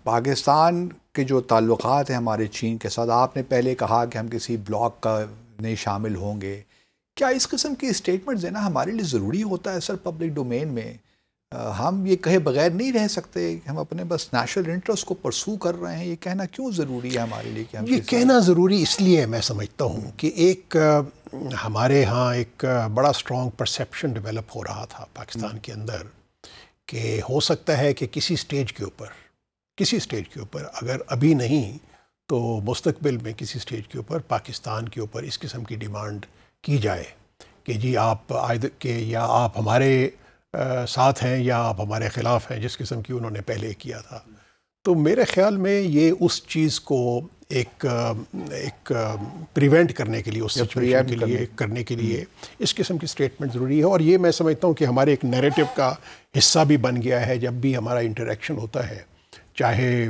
پاکستان کے جو تعلقات ہیں ہمارے چین کے ساتھ, آپ نے پہلے کہا کہ ہم کسی بلاک کا نہیں شامل ہوں گے, کیا اس قسم کی اسٹیٹمنٹس دینا ہمارے لیے ضروری ہوتا ہے سر پبلک ڈومین میں؟ ہم یہ کہے بغیر نہیں رہ سکتے کہ ہم اپنے بس نیشنل انٹرسٹ کو پرسو کر رہے ہیں, یہ کہنا کیوں ضروری ہے ہمارے لیے؟ کہ ہم یہ کہنا ضروری اس لیے میں سمجھتا ہوں کہ ایک ہمارے ہاں ایک بڑا اسٹرانگ پرسیپشن ڈیولپ ہو رہا تھا پاکستان کے اندر کہ ہو سکتا ہے کہ کسی اسٹیج کے اوپر اگر ابھی نہیں تو مستقبل میں کسی اسٹیج کے اوپر پاکستان کے اوپر اس قسم کی ڈیمانڈ کی جائے کہ جی آپ یا آپ ہمارے ساتھ ہیں یا آپ ہمارے خلاف ہیں, جس قسم کی انہوں نے پہلے کیا تھا. تو میرے خیال میں یہ اس چیز کو ایک پریونٹ کرنے کے لیے, اس سچویشن کے لیے کرنے کے لیے اس قسم کی اسٹیٹمنٹ ضروری ہے. اور یہ میں سمجھتا ہوں کہ ہمارے ایک نیریٹو کا حصہ بھی بن گیا ہے. جب بھی ہمارا انٹریکشن ہوتا ہے چاہے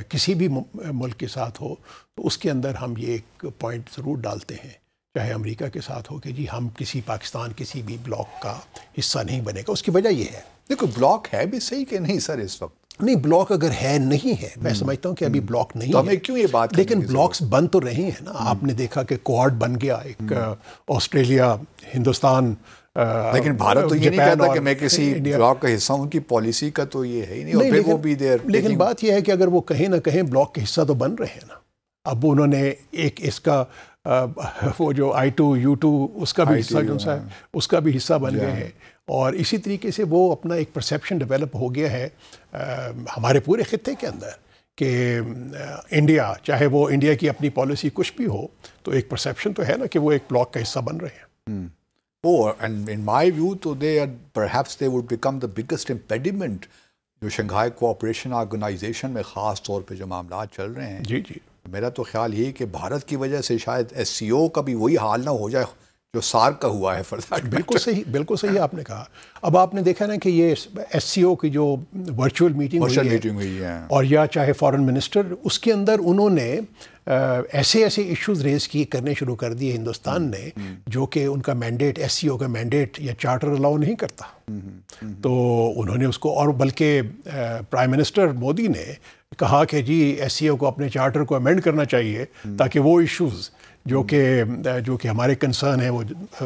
کسی بھی ملک کے ساتھ ہو، تو اس کے اندر ہم یہ ایک پوائنٹ ضرور ڈالتے ہیں، چاہے امریکہ کے ساتھ ہو، کہ جی ہم پاکستان کسی بھی بلاک کا حصہ نہیں بنے گا۔ اس کی وجہ یہ ہے، دیکھو بلاک ہے بھی صحیح کہ نہیں سر اس وقت؟ نہیں، بلاک اگر ہے نہیں ہے، میں سمجھتا ہوں کہ ابھی بلاک نہیں تو ہمیں کیوں یہ بات، لیکن بلاکس بن تو رہے ہیں نا۔ آپ نے دیکھا کہ کوڈ بن گیا، ایک آسٹریلیا، ہندوستان، لیکن بھارت تو یہ نہیں کہتا کہ میں کسی بلاک کا حصہ ہوں، ان کی پالیسی کا تو یہ ہے ہی نہیں، اور پھر وہ بھی دیر۔ لیکن بات یہ ہے کہ اگر وہ کہیں نہ کہیں بلاک کے حصہ تو بن رہے ہیں نا۔ اب انہوں نے ایک اس کا وہ جو I2 U2 اس کا بھی حصہ جو ہے اس کا بھی حصہ بن گئے ہیں، اور اسی طریقے سے وہ اپنا ایک پرسیپشن ڈیولپ ہو گیا ہے ہمارے پورے خطے کے اندر کہ انڈیا، چاہے وہ انڈیا کی اپنی پالیسی کچھ بھی ہو، تو ایک پرسیپشن تو ہے نا کہ وہ ایک بلاک کا حصہ بن رہے ہیں۔ and in my view تو perhaps they would become the biggest impediment جو شنگھائی کوآپریشن آرگنائزیشن میں خاص طور پہ جو معاملات چل رہے ہیں۔ جی جی، میرا تو خیال یہ کہ بھارت کی وجہ سے شاید SCO کا بھی وہی حال نہ ہو جائے جو SAARC کا ہوا ہے۔ بالکل صحیح آپ نے کہا۔ اب آپ نے دیکھا نا کہ یہ SCO کی جو ورچوئل میٹنگ ہوئی ہے، اور یا چاہے فارن منسٹر، اس کے اندر انہوں نے ایسے ایشوز ریز کرنے شروع کر دیے ہندوستان نے، جو کہ ان کا مینڈیٹ، SCO کا مینڈیٹ یا چارٹر الاؤ نہیں کرتا۔ تو انہوں نے اس کو، اور بلکہ پرائم منسٹر مودی نے کہا کہ جی SCO کو اپنے چارٹر کو امینڈ کرنا چاہیے تاکہ وہ ایشوز جو کہ ہمارے کنسرن ہیں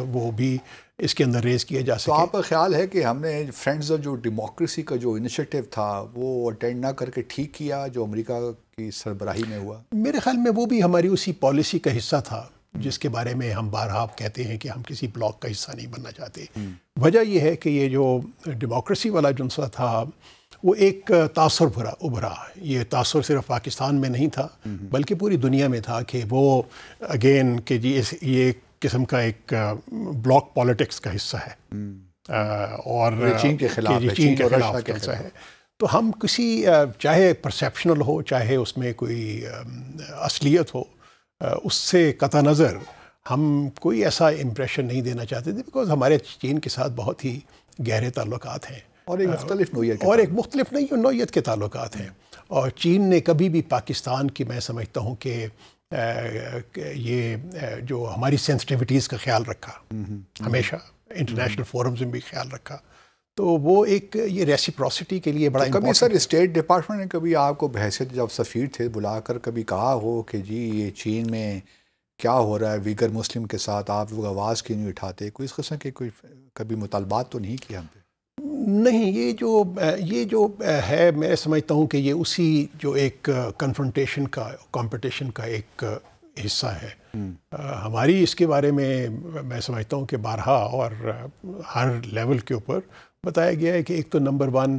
وہ بھی اس کے اندر ریز کیا جا سکے۔ تو آپ کا خیال ہے کہ ہم نے فرینڈز آف جو ڈیموکریسی کا جو انیشیٹو تھا وہ اٹینڈ نہ کر کے ٹھیک کیا جو امریکہ کی سربراہی میں ہوا؟ میرے خیال میں وہ بھی ہماری اسی پالیسی کا حصہ تھا جس کے بارے میں ہم بارہا کہتے ہیں کہ ہم کسی بلاک کا حصہ نہیں بننا چاہتے۔ وجہ یہ ہے کہ یہ جو ڈیموکریسی والا جنسا تھا وہ ایک تاثر ابھرا۔ یہ تاثر صرف پاکستان میں نہیں تھا بلکہ پوری دنیا میں تھا، کہ وہ اگین کہ جی یہ ایک قسم کا ایک بلاک پالیٹکس کا حصہ ہے، اور چین کے خلاف حصہ ہے۔ تو ہم کسی، چاہے پرسیپشنل ہو چاہے اس میں کوئی اصلیت ہو، اس سے قطع نظر ہم کوئی ایسا امپریشن نہیں دینا چاہتے تھے، بیکاز ہمارے چین کے ساتھ بہت ہی گہرے تعلقات ہیں، اور ایک مختلف نوعیت کے تعلقات ہیں۔ اور چین نے کبھی بھی پاکستان کی، میں سمجھتا ہوں کہ یہ جو ہماری سینسٹیوٹیز کا خیال رکھا، ہمیشہ انٹرنیشنل فورمز میں بھی خیال رکھا، تو وہ ایک یہ ریسیپروسٹی کے لیے بڑا کبھی سر اسٹیٹ ڈپارٹمنٹ نے کبھی آپ کو بحیثیت جب سفیر تھے بلا کر کبھی کہا ہو کہ جی یہ چین میں کیا ہو رہا ہے ویگر مسلم کے ساتھ، آپ لوگ آواز کیوں نہیں اٹھاتے؟ کوئی اس قسم کے کوئی کبھی مطالبات تو نہیں کیے ہم پہ؟ نہیں، یہ جو ہے، میں سمجھتا ہوں کہ یہ اسی جو ایک کنفرنٹیشن کا، کمپٹیشن کا ایک حصہ ہے۔ ہماری اس کے بارے میں سمجھتا ہوں کہ بارہا اور ہر لیول کے اوپر بتایا گیا ہے کہ ایک تو نمبر 1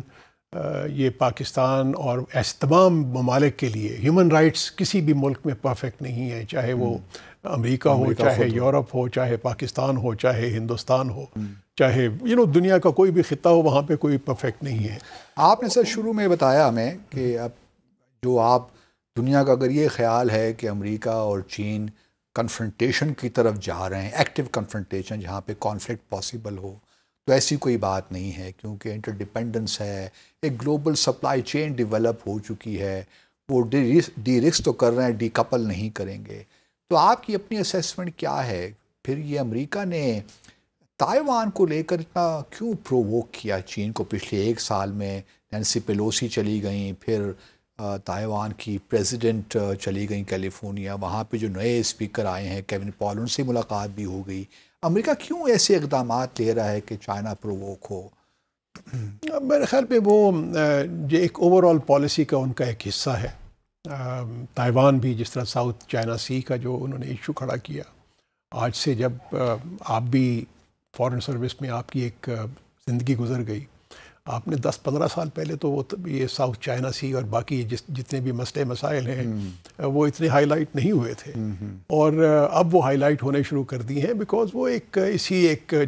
یہ پاکستان اور ایسے تمام ممالک کے لیے ہیومن رائٹس کسی بھی ملک میں پرفیکٹ نہیں ہے، چاہے وہ امریکہ ہو، چاہے یورپ ہو، چاہے پاکستان ہو، چاہے ہندوستان ہو، چاہے دنیا کا کوئی بھی خطہ ہو، وہاں پہ کوئی پرفیکٹ نہیں ہے۔ آپ نے سر شروع میں بتایا ہمیں کہ اب جو آپ دنیا کا اگر یہ خیال ہے کہ امریکہ اور چین کنفرنٹیشن کی طرف جا رہے ہیں، ایکٹیو کنفرنٹیشن جہاں پہ کانفلکٹ پاسبل ہو، تو ایسی کوئی بات نہیں ہے، کیونکہ انٹر ڈیپینڈنس ہے، ایک گلوبل سپلائی چین ڈیولپ ہو چکی ہے، وہ ڈی رسک تو کر رہے ہیں، ڈی کپل نہیں کریں گے۔ تو آپ کی اپنی اسیسمنٹ کیا ہے؟ پھر یہ امریکہ نے تائیوان کو لے کر اتنا کیوں پرووک کیا چین کو؟ پچھلے 1 سال میں نینسی پیلوسی چلی گئیں، پھر تائیوان کی پریزیڈنٹ چلی گئیں کیلیفورنیا، وہاں پہ جو نئے اسپیکر آئے ہیں کیون پال، ان سے ملاقات بھی ہو گئی۔ امریکہ کیوں ایسے اقدامات لے رہا ہے کہ چائنا پرووک ہو؟ میرے خیال پہ وہ ایک اوور آل پالیسی کا ان کا ایک حصہ ہے۔ تائیوان بھی جس طرح ساؤتھ چائنا سی کا جو انہوں نے ایشو کھڑا کیا، آج سے جب آپ بھی فارن سروس میں آپ کی ایک زندگی گزر گئی، آپ نے 10-15 سال پہلے تو وہ یہ ساؤتھ چائنا سی اور باقی جتنے بھی مسئلے مسائل ہیں وہ اتنے ہائی لائٹ نہیں ہوئے تھے، اور اب وہ ہائی لائٹ ہونے شروع کر دی ہیں، بیکاز وہ ایک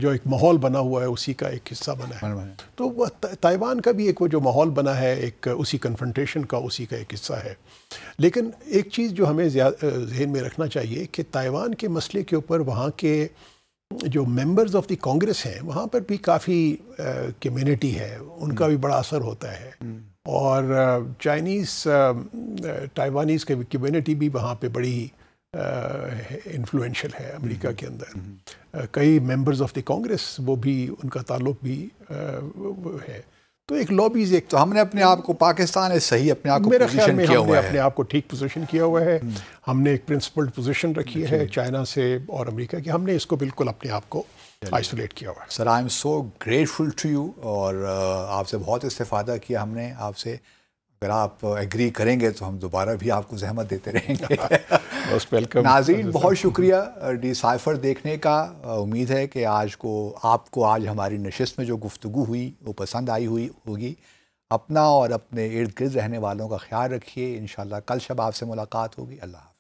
جو ایک ماحول بنا ہوا ہے اسی کا ایک حصہ بنا ہے۔ تو وہ تائیوان کا بھی ایک وہ جو ماحول بنا ہے ایک اسی کنفرنٹیشن کا، اسی کا ایک حصہ ہے۔ لیکن ایک چیز جو ہمیں ذہن میں رکھنا چاہیے کہ تائیوان کے مسئلے کے اوپر وہاں کے جو ممبرز آف دی کانگریس ہیں، وہاں پر بھی کافی کمیونٹی ہے، ان کا بھی بڑا اثر ہوتا ہے، اور چائنیز تائیوانیز کمیونٹی بھی وہاں پہ بڑی انفلوئنشل ہے امریکہ کے اندر. کئی ممبرز آف دی کانگریس وہ بھی ان کا تعلق بھی ہے. تو ایک لابیز ایک تو ہم نے اپنے آپ کو پاکستان صحیح اپنے آپ کو میرے خیال پوزیشن میں کیا ہم نے ہوا ہے. اپنے آپ کو ٹھیک پوزیشن کیا ہوا ہے. ہم نے ایک پرنسپلڈ پوزیشن رکھی ہے چائنا سے اور امریکہ کی. ہم نے اس کو بالکل اپنے آپ کو آئسولیٹ کیا ہوا ہے. Sir I am so grateful to you, اور آپ سے بہت استفادہ کیا ہم نے آپ سے. اگر آپ ایگری کریں گے تو ہم دوبارہ بھی آپ کو زحمت دیتے رہیں گے. Most welcome. ناظرین بہت شکریہ ڈی سائفر دیکھنے کا. امید ہے کہ آپ کو آج ہماری نشست میں جو گفتگو ہوئی وہ پسند آئی ہوگی. اپنا اور اپنے ارد گرد رہنے والوں کا خیال رکھیے. انشاءاللہ کل شب آپ سے ملاقات ہوگی. اللہ حافظ.